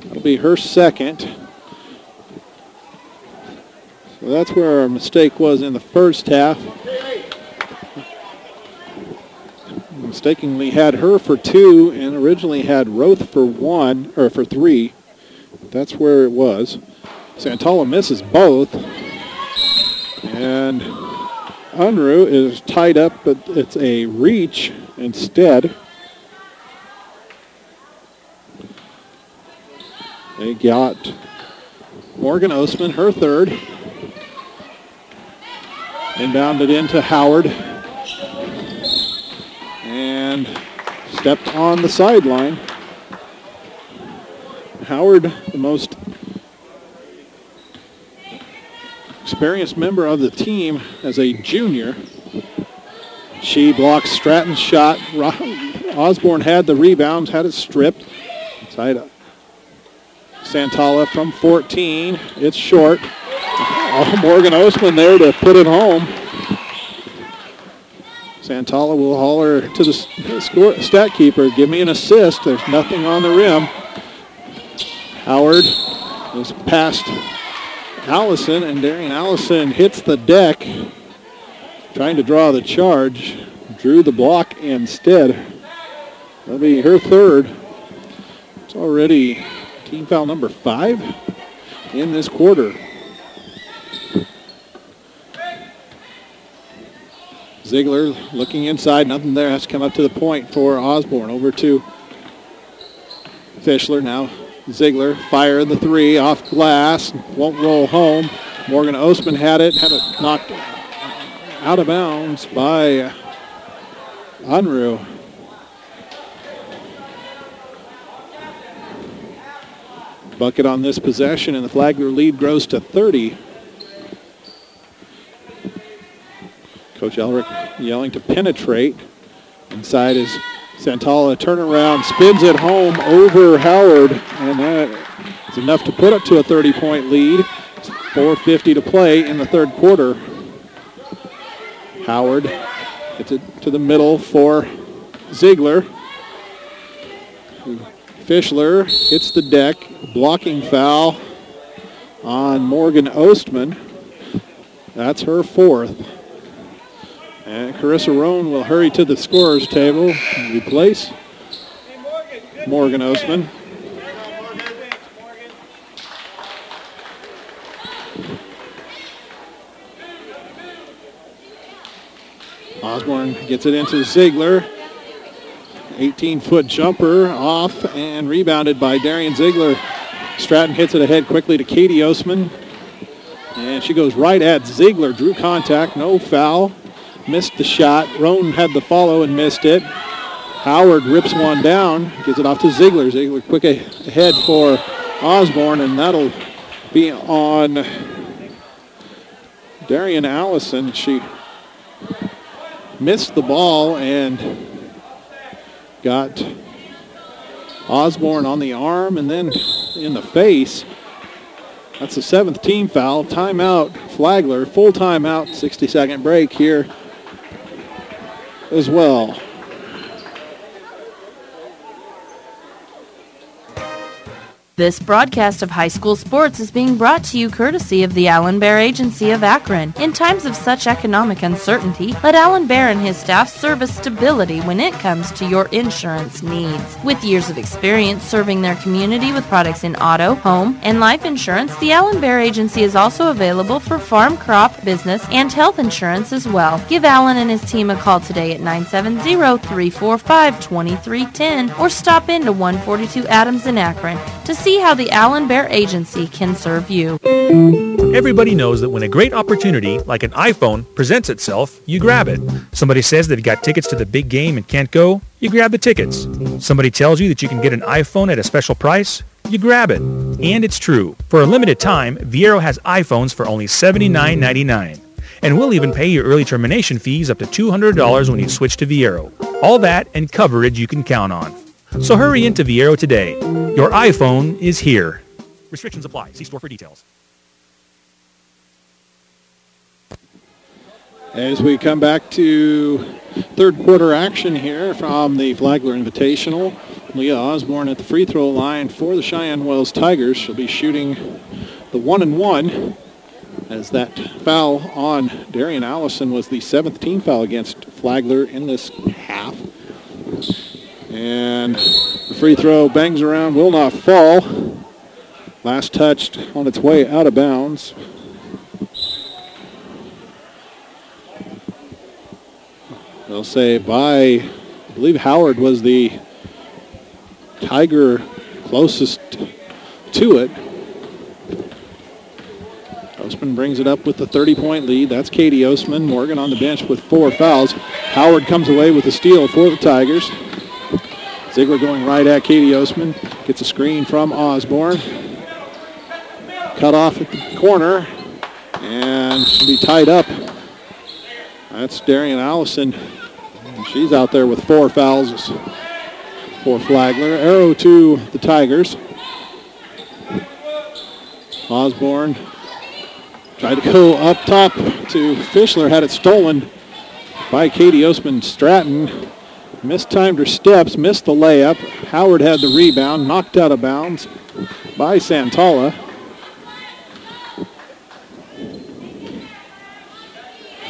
That'll be her second. So that's where our mistake was in the first half. Mistakenly had her for 2 and originally had Roth for 1, or for 3. That's where it was. Santala misses both. And Unruh is tied up, but it's a reach instead. They got Morgan Ostman, her third. Inbounded into Howard. And stepped on the sideline. Howard, the most experienced member of the team as a junior. She blocks Stratton's shot. Osborne had the rebound, had it stripped. Side Santala from 14. It's short. Morgan Ostman there to put it home. Santala will holler to the stat keeper, give me an assist. There's nothing on the rim. Howard is past Allison, and Darian Allison hits the deck, trying to draw the charge. Drew the block instead. That'll be her third. It's already team foul number 5 in this quarter. Ziegler looking inside, nothing there. Has to come up to the point for Osborne. Over to Fischler now. Ziegler fire the three off glass, won't roll home. Morgan Ostman had it knocked out of bounds by Unruh. Bucket on this possession, and the Flagler lead grows to 30. Coach Elric yelling to penetrate. Inside is Santala, turnaround, spins it home over Howard, and that is enough to put it to a 30-point lead. It's 4:50 to play in the third quarter. Howard gets it to the middle for Ziegler. Fischler hits the deck, blocking foul on Morgan Ostman. That's her fourth. And Carissa Roan will hurry to the scorer's table and replace Morgan Ostman. Osborne gets it into Ziegler. 18-foot jumper off and rebounded by Darian Ziegler. Stratton hits it ahead quickly to Katie Ostman. And she goes right at Ziegler. Drew contact, no foul. Missed the shot. Roan had the follow and missed it. Howard rips one down, gets it off to Ziegler. Ziegler quick ahead for Osborne, and that'll be on Darian Allison. She missed the ball and got Osborne on the arm and then in the face. That's the 7th team foul. Timeout, Flagler. Full timeout, 60-second break here as well. This broadcast of high school sports is being brought to you courtesy of the Allen Bear Agency of Akron. In times of such economic uncertainty, let Allen Bear and his staff service stability when it comes to your insurance needs. With years of experience serving their community with products in auto, home, and life insurance, the Allen Bear Agency is also available for farm, crop, business, and health insurance as well. Give Allen and his team a call today at 970-345-2310 or stop into 142 Adams in Akron to see how the Allen Bear Agency can serve you. Everybody knows that when a great opportunity, like an iPhone, presents itself, you grab it. Somebody says they've got tickets to the big game and can't go, you grab the tickets. Somebody tells you that you can get an iPhone at a special price, you grab it. And it's true. For a limited time, Viero has iPhones for only $79.99. And we'll even pay your early termination fees up to $200 when you switch to Viero. All that and coverage you can count on. So hurry into Viero today. Your iPhone is here. Restrictions apply. See store for details. As we come back to third quarter action here from the Flagler Invitational, Leah Osborne at the free throw line for the Cheyenne Wells Tigers. She'll be shooting the 1-and-1 as that foul on Darian Allison was the 7th team foul against Flagler in this half. And the free throw bangs around, will not fall. Last touched on its way out of bounds. They'll say I believe Howard was the Tiger closest to it. Ostman brings it up with the 30-point lead. That's Katie Ostman. Morgan on the bench with 4 fouls. Howard comes away with a steal for the Tigers. Ziegler going right at Katie Ostman. Gets a screen from Osborne. Cut off at the corner. And she'll be tied up. That's Darian Allison. She's out there with 4 fouls for Flagler. Arrow to the Tigers. Osborne tried to go up top to Fischler. Had it stolen by Katie Ostman Stratton. Mistimed her steps, missed the layup. Howard had the rebound, knocked out of bounds by Santala.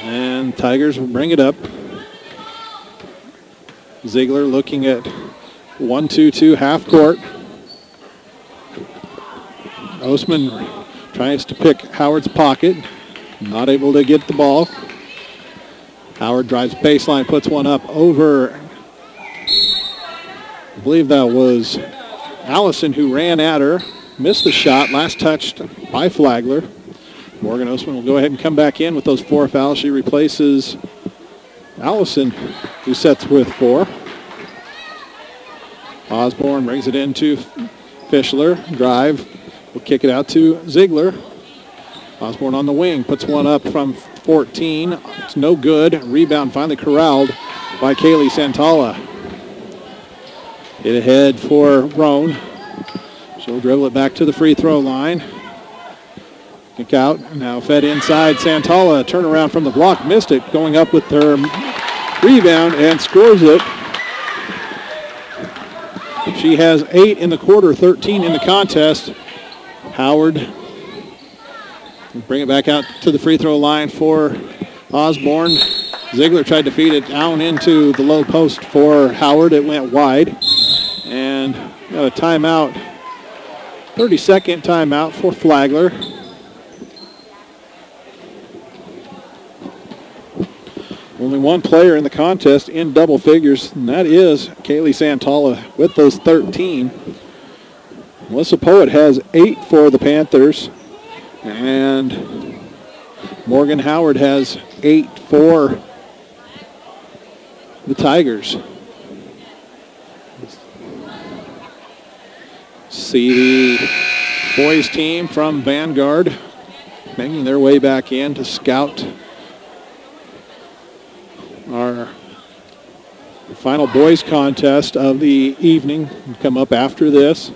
And Tigers will bring it up. Ziegler looking at 1-2-2 half court. Ostman tries to pick Howard's pocket. Not able to get the ball. Howard drives baseline, puts one up over. I believe that was Allison who ran at her. Missed the shot. Last touched by Flagler. Morgan Ostman will go ahead and come back in with those 4 fouls. She replaces Allison, who sets with 4. Osborne brings it into Fischler. Drive. Will kick it out to Ziegler. Osborne on the wing. Puts one up from 14. It's no good. Rebound finally corralled by Kaylee Santala. Get ahead for Roan. She'll dribble it back to the free throw line. Kick out. Now fed inside. Santala turnaround from the block. Missed it. Going up with her rebound and scores it. She has 8 in the quarter, 13 in the contest. Howard bring it back out to the free throw line for Osborne. Ziegler tried to feed it down into the low post for Howard. It went wide. And got a timeout, 30-second timeout for Flagler. Only one player in the contest in double figures, and that is Kaylee Santala with those 13. Melissa Poet has 8 for the Panthers, and Morgan Howard has 8 for the Tigers. See the boys team from Vanguard making their way back in to scout our final boys contest of the evening. Will come up after this.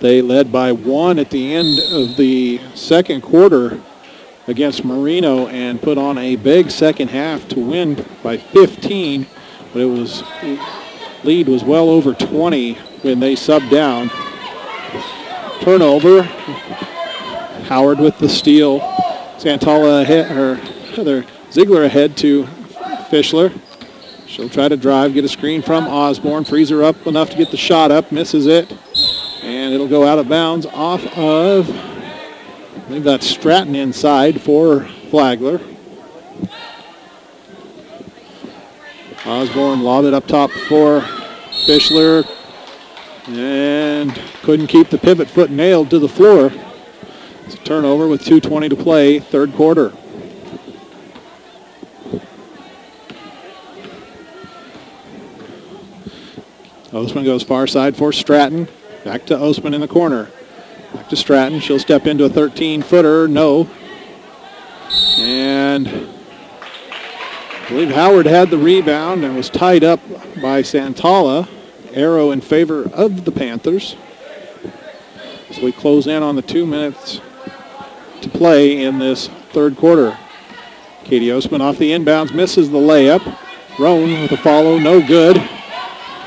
They led by 1 at the end of the second quarter against Marino and put on a big second half to win by 15, but lead was well over 20 when they subbed down. Turnover. Howard with the steal. Santala ahead, or Ziegler ahead to Fischler. She'll try to drive, get a screen from Osborne, frees her up enough to get the shot up, misses it, and it'll go out of bounds off of, I believe that's Stratton inside for Flagler. Osborne lobbed it up top for Fischler and couldn't keep the pivot foot nailed to the floor. It's a turnover with 2:20 to play, third quarter. Ostman goes far side for Stratton. Back to Ostman in the corner. Back to Stratton. She'll step into a 13-footer. No. And I believe Howard had the rebound and was tied up by Santala. Arrow in favor of the Panthers. So we close in on the 2 minutes to play in this third quarter. Katie Ostman off the inbounds, misses the layup. Roan with a follow, no good.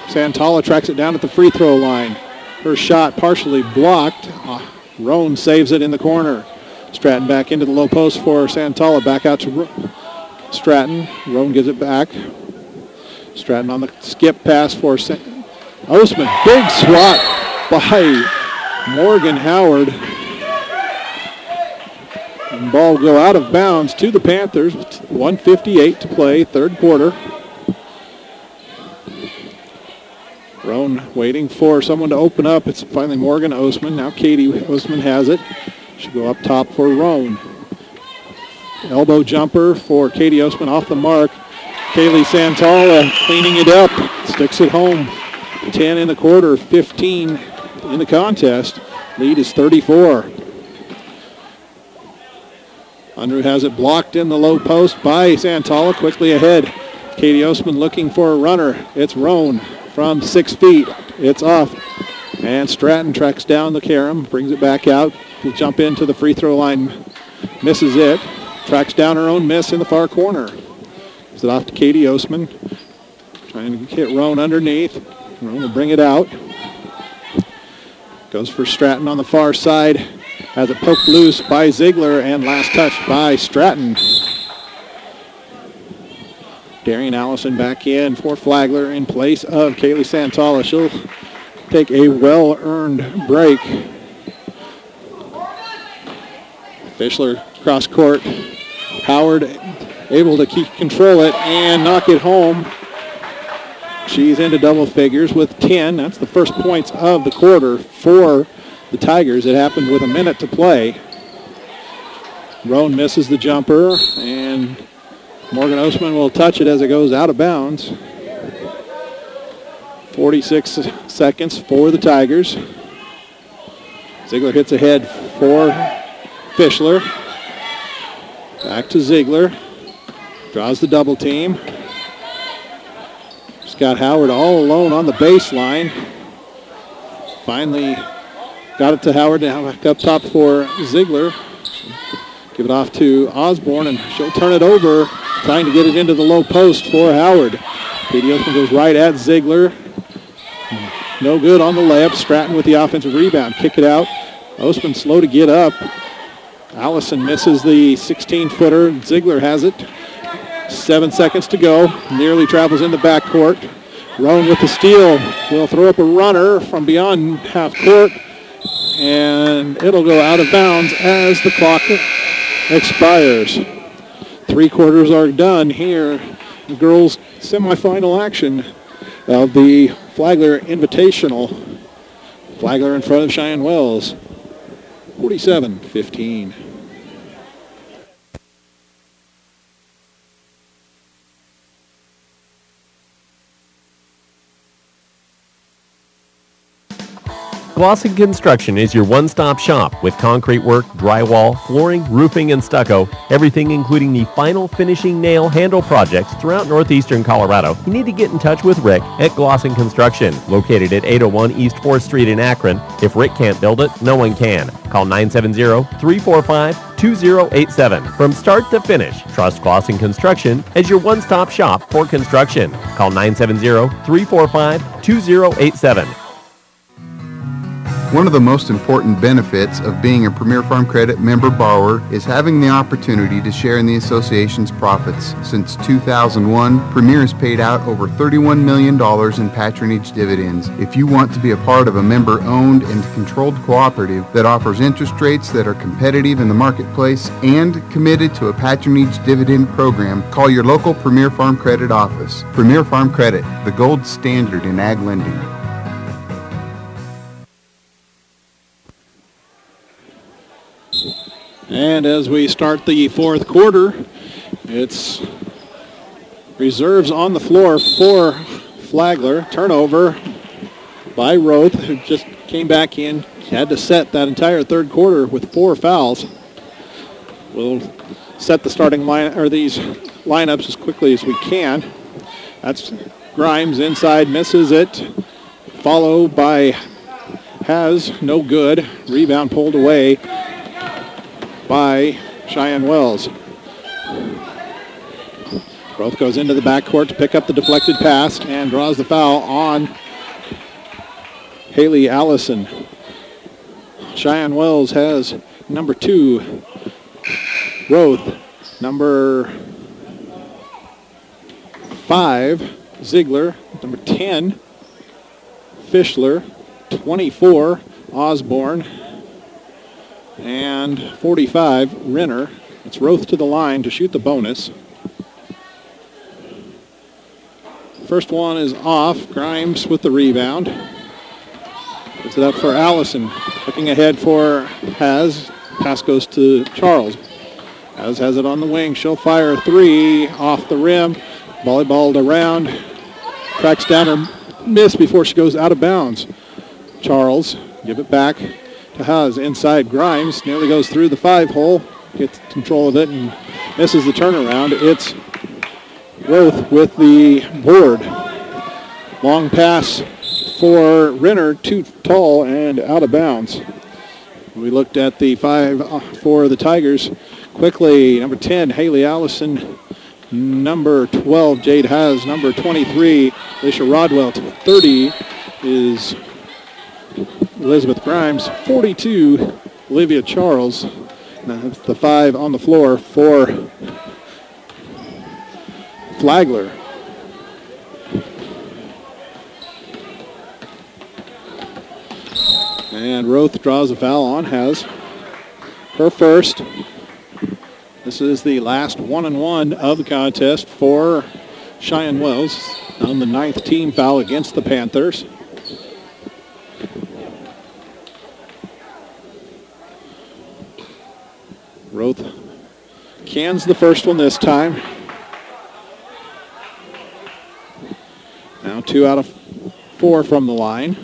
Santala tracks it down at the free throw line. Her shot partially blocked. Roan saves it in the corner. Stratton back into the low post for Santala. Back out to Stratton. Roan gives it back. Stratton on the skip pass for Ostman. Big swat by Morgan Howard. And ball will go out of bounds to the Panthers. 1:58 to play, third quarter. Roan waiting for someone to open up. It's finally Morgan Osman. Now Katie Osman has it. She'll go up top for Roan. Elbow jumper for Katie Osman off the mark. Kaylee Santala cleaning it up. Sticks it home. 10 in the quarter, 15 in the contest. Lead is 34. Unruh has it blocked in the low post by Santala. Quickly ahead. Katie Osman looking for a runner. It's Roan from 6 feet. It's off. And Stratton tracks down the carom, brings it back out. Will jump into the free throw line. Misses it. Tracks down her own miss in the far corner. Gives it off to Katie Osman. Trying to hit Roan underneath. Roan will bring it out. Goes for Stratton on the far side. Has it poked loose by Ziegler, and last touch by Stratton. Darian Allison back in for Flagler in place of Kaylee Santala. She'll take a well-earned break. Fischler cross court. Howard able to control it and knock it home. She's into double figures with 10. That's the first points of the quarter for the Tigers. It happened with a minute to play. Roan misses the jumper, and Morgan Osman will touch it as it goes out of bounds. 46 seconds for the Tigers. Ziegler hits ahead for Fischler. Back to Ziegler. Draws the double team. Scott Howard all alone on the baseline. Finally got it to Howard, now back up top for Ziegler. Give it off to Osborne, and she'll turn it over, trying to get it into the low post for Howard. Katie Osman goes right at Ziegler. No good on the layup. Stratton with the offensive rebound. Kick it out. Osman slow to get up. Allison misses the 16-footer. Ziegler has it. 7 seconds to go. Nearly travels in the backcourt. Roan with the steal. Will throw up a runner from beyond half court. And it'll go out of bounds as the clock expires. 3 quarters are done here. The girls' semifinal action of the Flagler Invitational. Flagler in front of Cheyenne Wells. 47-15. Glosson Construction is your one-stop shop with concrete work, drywall, flooring, roofing, and stucco. Everything including the final finishing nail handle projects throughout northeastern Colorado. You need to get in touch with Rick at Glosson Construction, located at 801 East 4th Street in Akron. If Rick can't build it, no one can. Call 970-345-2087. From start to finish, trust Glosson Construction as your one-stop shop for construction. Call 970-345-2087. One of the most important benefits of being a Premier Farm Credit member borrower is having the opportunity to share in the association's profits. Since 2001, Premier has paid out over $31 million in patronage dividends. If you want to be a part of a member-owned and controlled cooperative that offers interest rates that are competitive in the marketplace and committed to a patronage dividend program, call your local Premier Farm Credit office. Premier Farm Credit, the gold standard in ag lending. And as we start the fourth quarter, it's reserves on the floor for Flagler. Turnover by Roth, who just came back in. Had to set that entire third quarter with 4 fouls. We'll set the starting line or these lineups as quickly as we can. That's Grimes inside, misses it. Followed by Has, no good. Rebound pulled away by Cheyenne Wells. Roth goes into the backcourt to pick up the deflected pass and draws the foul on Haley Allison. Cheyenne Wells has number 2, Roth, number 5, Ziegler, number 10, Fischler, 24, Osborne, And 45, Renner. It's Roth to the line to shoot the bonus. First one is off. Grimes with the rebound. Puts it up for Allison. Looking ahead for Haz. Pass goes to Charles. Haz has it on the wing. She'll fire a three off the rim. Volleyballed around. Tracks down her miss before she goes out of bounds. Charles, give it back to Haz. Inside Grimes. Nearly goes through the 5-hole. Gets control of it and misses the turnaround. It's Roth with the board. Long pass for Renner, too tall and out of bounds. We looked at the 5 for the Tigers. Quickly, number 10, Haley Allison. Number 12, Jade Haz. Number 23, Alicia Rodwell. 30 is Elizabeth Grimes. 42, Olivia Charles. That's the 5 on the floor for Flagler. And Roth draws a foul on Haz. Her first. This is the last 1-and-1 of the contest for Cheyenne Wells on the 9th team foul against the Panthers. Roth cans the first one this time. Now 2 out of 4 from the line.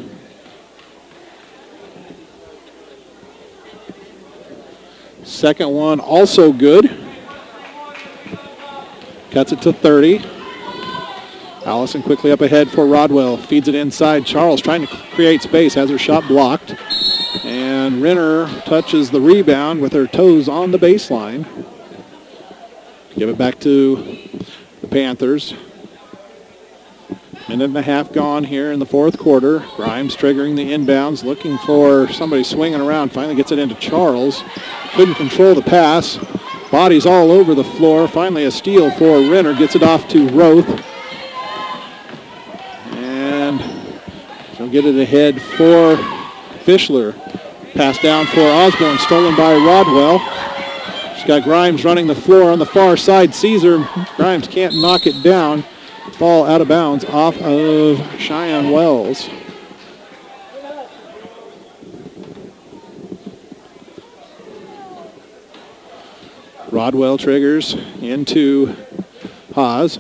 Second one also good. Cuts it to 30. Allison quickly up ahead for Rodwell. Feeds it inside. Charles trying to create space. Has her shot blocked. And Renner touches the rebound with her toes on the baseline. Give it back to the Panthers. Minute and a half gone here in the fourth quarter. Grimes triggering the inbounds, looking for somebody swinging around. Finally gets it into Charles. Couldn't control the pass. Bodies all over the floor. Finally a steal for Renner. Gets it off to Roth. And she'll get it ahead for Fischler. Pass down for Osborne. Stolen by Rodwell. She's got Grimes running the floor on the far side. Sees her. Grimes can't knock it down. Ball out of bounds off of Cheyenne Wells. Rodwell triggers into Haas.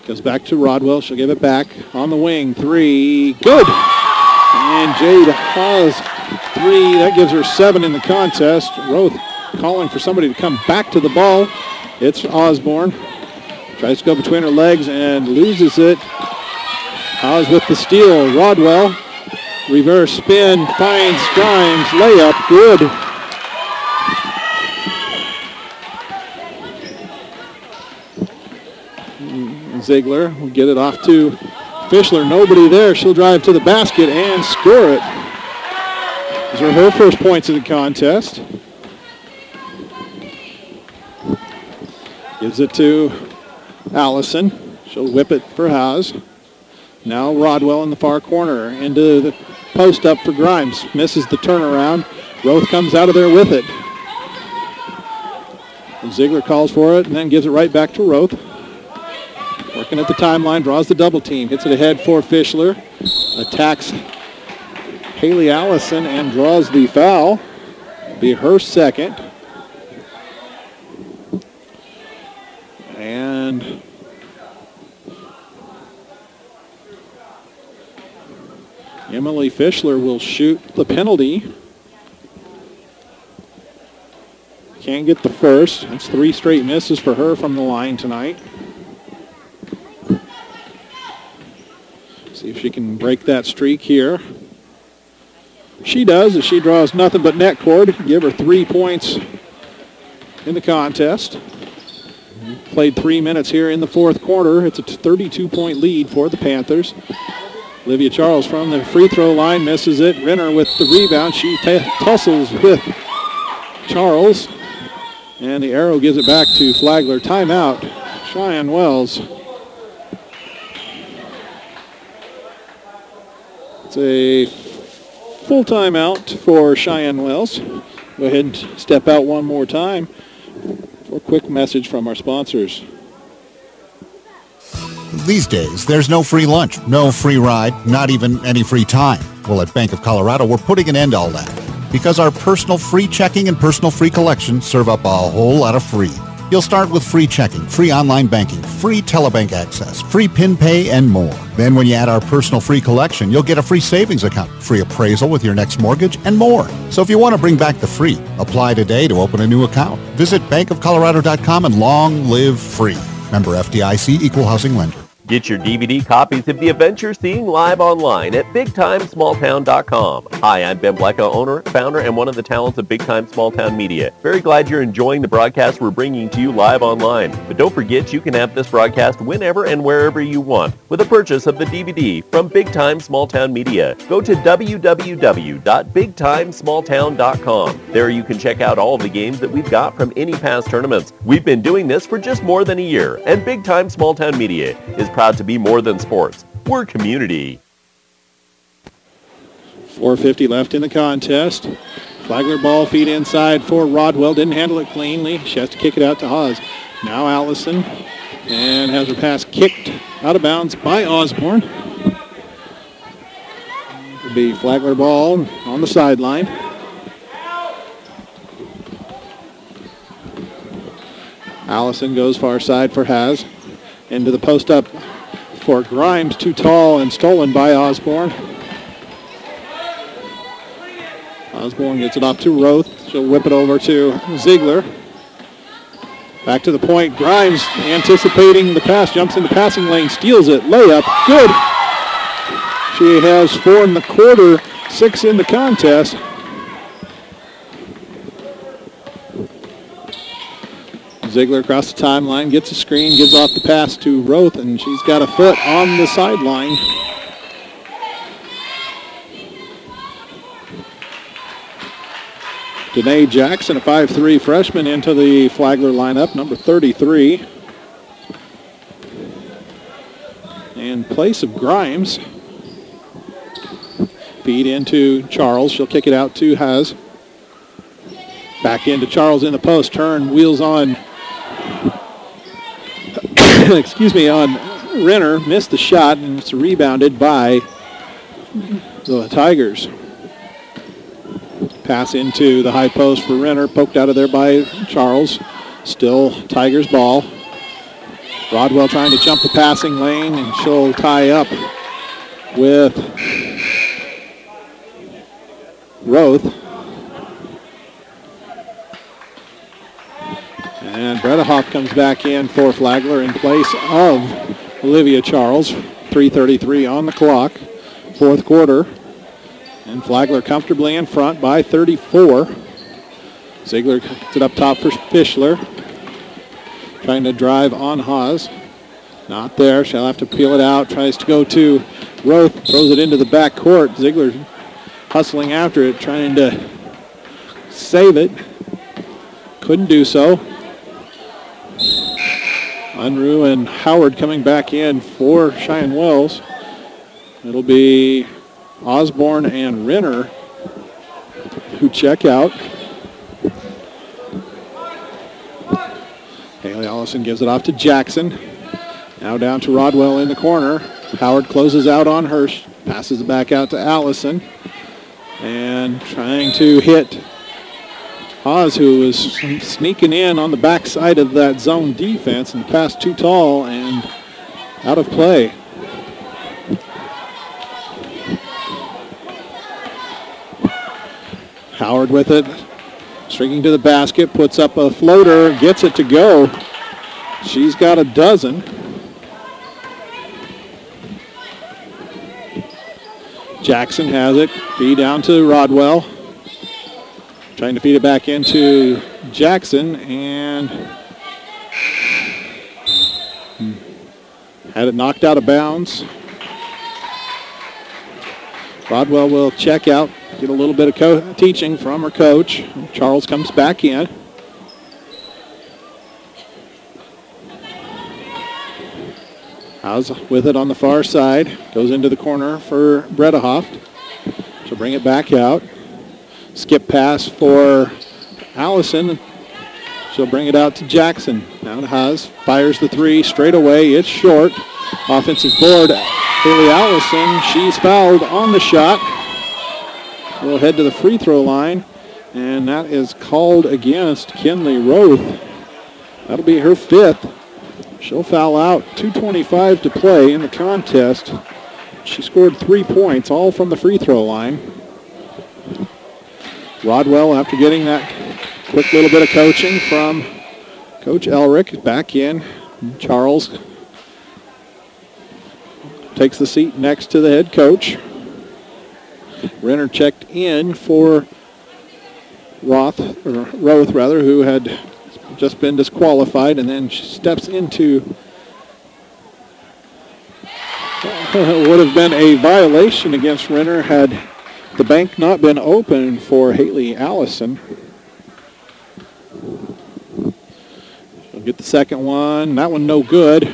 Goes back to Rodwell. She'll give it back on the wing. 3. Good. And Jade Haas 3. That gives her 7 in the contest. Roth calling for somebody to come back to the ball. It's Osborne. Tries to go between her legs and loses it. Haas with the steal. Rodwell. Reverse spin. Finds Grimes. Layup. Good. Ziegler will get it off to Fischler. Nobody there. She'll drive to the basket and score it. These are her first points of the contest. Gives it to Allison. She'll whip it for Haas. Now Rodwell in the far corner. Into the post up for Grimes. Misses the turnaround. Roth comes out of there with it. And Ziegler calls for it and then gives it right back to Roth. Working at the timeline, draws the double team. Hits it ahead for Fischler. Attacks Haley Allison and draws the foul. Be her second. And Emily Fischler will shoot the penalty. Can't get the first. That's 3 straight misses for her from the line tonight. See if she can break that streak here. She does, as she draws nothing but net cord. Give her 3 points in the contest. Played 3 minutes here in the fourth quarter. It's a 32-point lead for the Panthers. Olivia Charles from the free throw line misses it. Renner with the rebound. She tussles with Charles. And the arrow gives it back to Flagler. Timeout, Cheyenne Wells. It's a Full timeout for Cheyenne Wells. Go ahead and step out one more time for a quick message from our sponsors. These days, there's no free lunch, no free ride, not even any free time. Well, at Bank of Colorado, we're putting an end to all that because our personal free checking and personal free collection serve up a whole lot of free. You'll start with free checking, free online banking, free telebank access, free PIN pay, and more. Then when you add our personal free collection, you'll get a free savings account, free appraisal with your next mortgage, and more. So if you want to bring back the free, apply today to open a new account. Visit bankofcolorado.com and long live free. Member FDIC, Equal Housing Lender. Get your DVD copies of The Adventure Seeing live online at BigTimeSmallTown.com. Hi, I'm Ben Blecka, owner, founder, and one of the talents of Big Time Small Town Media. Very glad you're enjoying the broadcast we're bringing to you live online. But don't forget you can have this broadcast whenever and wherever you want with a purchase of the DVD from Big Time Small Town Media. Go to www.BigTimeSmallTown.com. There you can check out all of the games that we've got from any past tournaments. We've been doing this for just more than a year, and Big Time Small Town Media is proud to be more than sports. We're community. 4:50 left in the contest. Flagler ball feed inside for Rodwell. Didn't handle it cleanly. She has to kick it out to Haas. Now Allison, and has her pass kicked out of bounds by Osborne. It'll be Flagler ball on the sideline. Allison goes far side for Haas. Into the post up for Grimes, too tall and stolen by Osborne. Osborne gets it off to Roth. She'll whip it over to Ziegler. Back to the point. Grimes anticipating the pass, jumps in the passing lane, steals it. Layup, good. She has 4 in the quarter, 6 in the contest. Ziegler across the timeline, gets a screen, gives off the pass to Roth, and she's got a foot on the sideline. Danae Jackson, a 5'3" freshman, into the Flagler lineup, number 33. In place of Grimes. Feed into Charles. She'll kick it out to Haas. Back into Charles in the post. Turn, wheels on. On Renner. Missed the shot, and it's rebounded by the Tigers. Pass into the high post for Renner. Poked out of there by Charles. Still Tigers ball. Rodwell trying to jump the passing lane, and she'll tie up with Roth. And Bredehoff comes back in for Flagler in place of Olivia Charles. 3:33 on the clock, fourth quarter. And Flagler comfortably in front by 34. Ziegler gets it up top for Fischler. Trying to drive on Haas. Not there. She'll have to peel it out. Tries to go to Roth. Throws it into the back court. Ziegler hustling after it, trying to save it. Couldn't do so. Unruh and Howard coming back in for Cheyenne Wells. It'll be Osborne and Renner who check out. Haley Allison gives it off to Jackson. Now down to Rodwell in the corner. Howard closes out on her. Passes it back out to Allison. And trying to hit Haas, who was sneaking in on the backside of that zone defense, and the pass too tall and out of play. Howard with it, streaking to the basket, puts up a floater, gets it to go. She's got a dozen. Jackson has it, feed down to Rodwell. Trying to feed it back into Jackson, and had it knocked out of bounds. Rodwell will check out, get a little bit of teaching from her coach. Charles comes back in. Haas with it on the far side. Goes into the corner for Bredehoff. She'll bring it back out. Skip pass for Allison. She'll bring it out to Jackson. Now to Haas. Fires the three straight away. It's short. Offensive board. Haley Allison. She's fouled on the shot. We'll head to the free throw line. And that is called against Kinley Roth. That'll be her fifth. She'll foul out. 2:25 to play in the contest. She scored 3 points, all from the free throw line. Rodwell, after getting that quick little bit of coaching from Coach Elrick, back in. Charles takes the seat next to the head coach. Renner checked in for Roth, who had just been disqualified, and then she steps into would have been a violation against Renner had the bank not been open for Haley Allison. She'll get the second one. That one no good.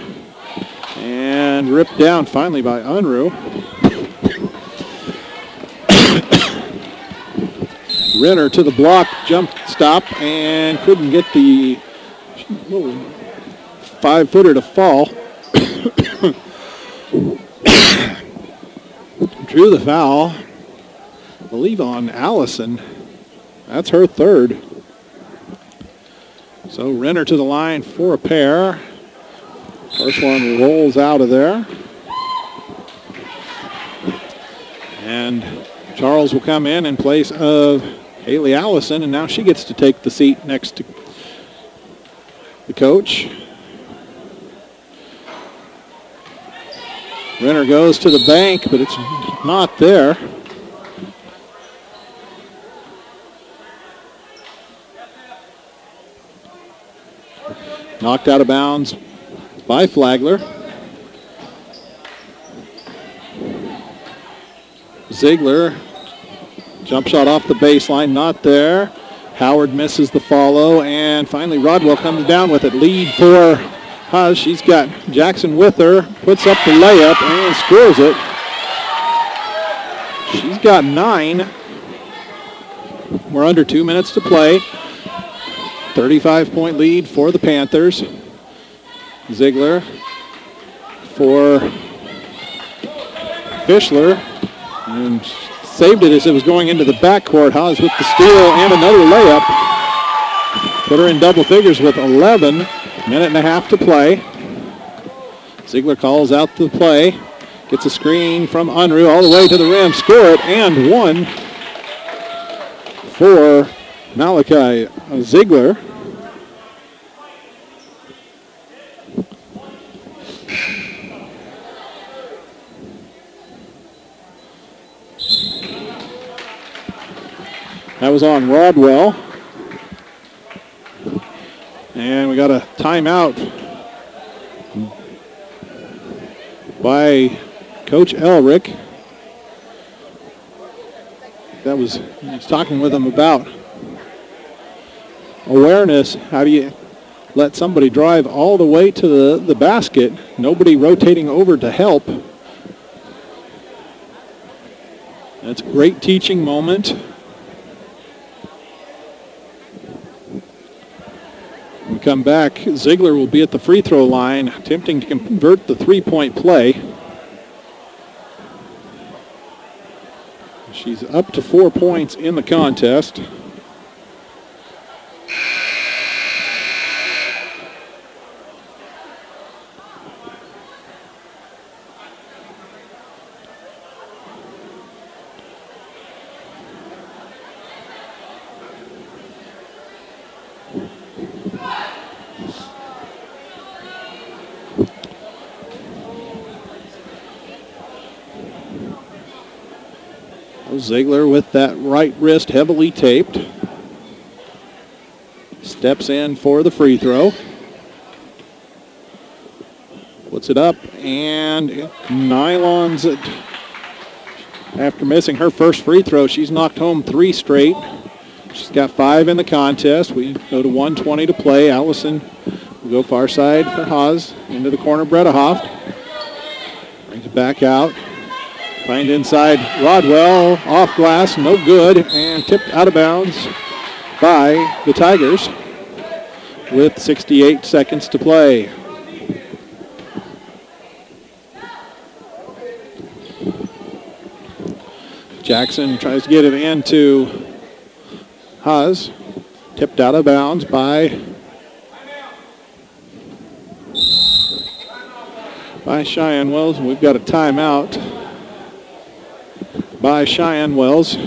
And ripped down finally by Unruh. Renner to the block, jump stop, and couldn't get the 5-footer to fall. Drew the foul, I believe, on Allison. That's her third. So Renner to the line for a pair. First one rolls out of there. And Charles will come in place of Haley Allison, and now she gets to take the seat next to the coach. Renner goes to the bank, but it's not there. Knocked out of bounds by Flagler. Ziegler, jump shot off the baseline, not there. Howard misses the follow, and finally Rodwell comes down with it. Lead for Haas. She's got Jackson with her, puts up the layup and scores it. She's got 9. We're under 2 minutes to play. 35-point lead for the Panthers. Ziegler for Fischler, and saved it as it was going into the backcourt. Haas with the steal and another layup. Put her in double figures with 11. Minute and a half to play. Ziegler calls out the play. Gets a screen from Unruh all the way to the rim. Score it, and one for Malachi Ziegler. That was on Rodwell. And we got a timeout by Coach Elrick. He's talking with him about awareness. How do you let somebody drive all the way to the basket, nobody rotating over to help? That's a great teaching moment. When we come back, Ziegler will be at the free throw line, attempting to convert the three-point play. She's up to 4 points in the contest. Ziegler with that right wrist heavily taped. Steps in for the free throw. Puts it up and nylons it. After missing her first free throw, she's knocked home 3 straight. She's got 5 in the contest. We go to 1:20 to play. Allison will go far side for Haas. Into the corner, Bredehoft. Brings it back out. Find inside Rodwell, off glass, no good, and tipped out of bounds by the Tigers with 68 seconds to play. Jackson tries to get it into Haas. Tipped out of bounds by Cheyenne Wells. We've got a timeout by Cheyenne Wells.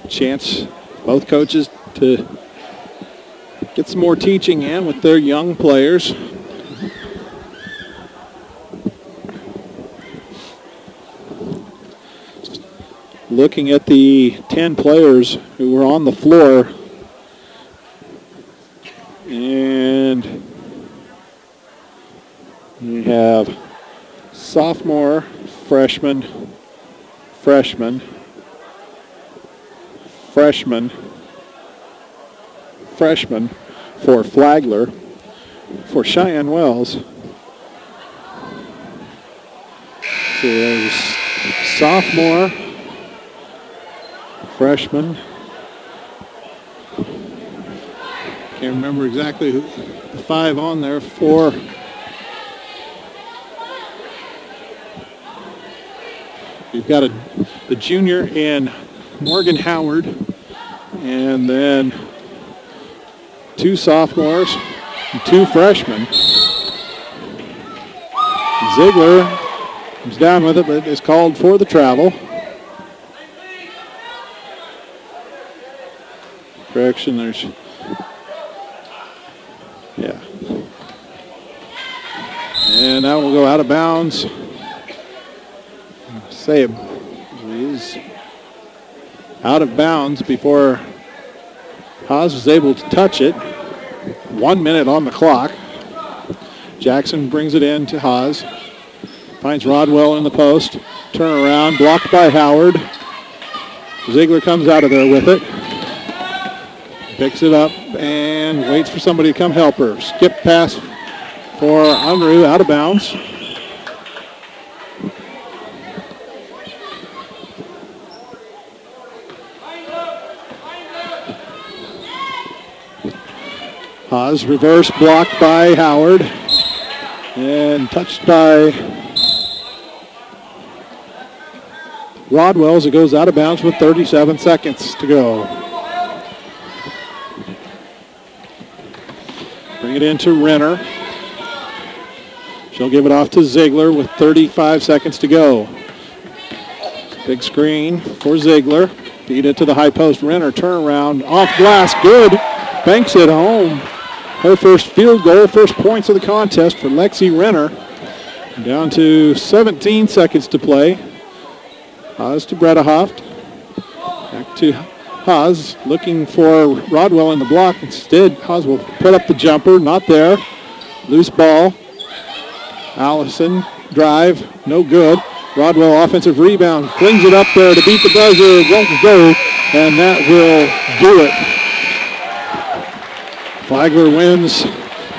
Chance both coaches to get some more teaching in with their young players. Looking at the 10 players who were on the floor, and we have sophomore, freshman for Flagler. For Cheyenne Wells, so there's sophomore, freshman. Can't remember exactly who the 5 on there for. We've got the junior in Morgan Howard, and then 2 sophomores and 2 freshmen. Ziegler comes down with it, but is called for the travel. Correction, there's, yeah. And now we'll go out of bounds. Say it is out of bounds before Haas was able to touch it. 1 minute on the clock. Jackson brings it in to Haas. Finds Rodwell in the post. Turn around, blocked by Howard. Ziegler comes out of there with it. Picks it up and waits for somebody to come help her. Skip pass for Unruh, out of bounds. Haas reverse blocked by Howard and touched by Rodwell as it goes out of bounds with 37 seconds to go. Bring it into Renner. She'll give it off to Ziegler with 35 seconds to go. Big screen for Ziegler. Feed it to the high post. Renner turnaround off glass. Good. Banks it home. Her first field goal, first points of the contest for Lexi Renner. Down to 17 seconds to play. Haas to Bredehoft. Back to Haas looking for Rodwell in the block. Instead, Haas will put up the jumper. Not there. Loose ball. Allison drive. No good. Rodwell offensive rebound. Flings it up there to beat the buzzer. Won't go. And that will do it. Flagler wins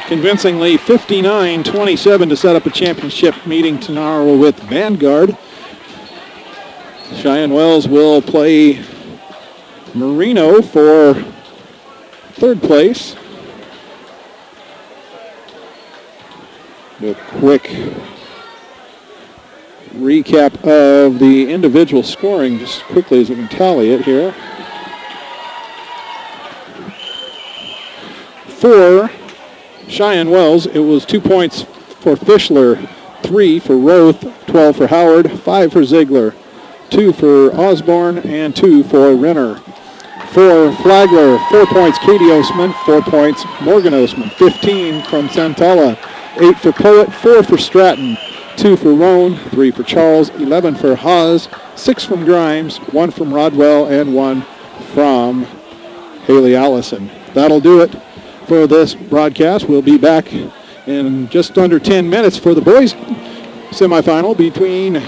convincingly 59-27 to set up a championship meeting tomorrow with Vanguard. Cheyenne Wells will play Marino for 3rd place. Do a quick recap of the individual scoring just quickly as we can tally it here. For Cheyenne Wells, it was 2 points for Fischler, 3 for Roth, 12 for Howard, 5 for Ziegler, 2 for Osborne, and 2 for Renner. For Flagler, 4 points Katie Osman, 4 points Morgan Osman, 15 from Santala, 8 for Poet, 4 for Stratton, 2 for Roan, 3 for Charles, 11 for Haas, 6 from Grimes, 1 from Rodwell, and 1 from Haley Allison. That'll do it for this broadcast. We'll be back in just under 10 minutes for the boys semifinal between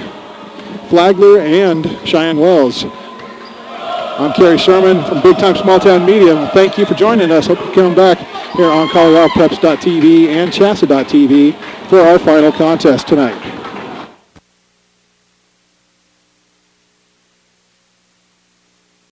Flagler and Cheyenne Wells. I'm Kerry Sherman from Big Time Small Town Media. Thank you for joining us. Hope you come back here on ColoradoPreps.tv and Chassa.tv for our final contest tonight.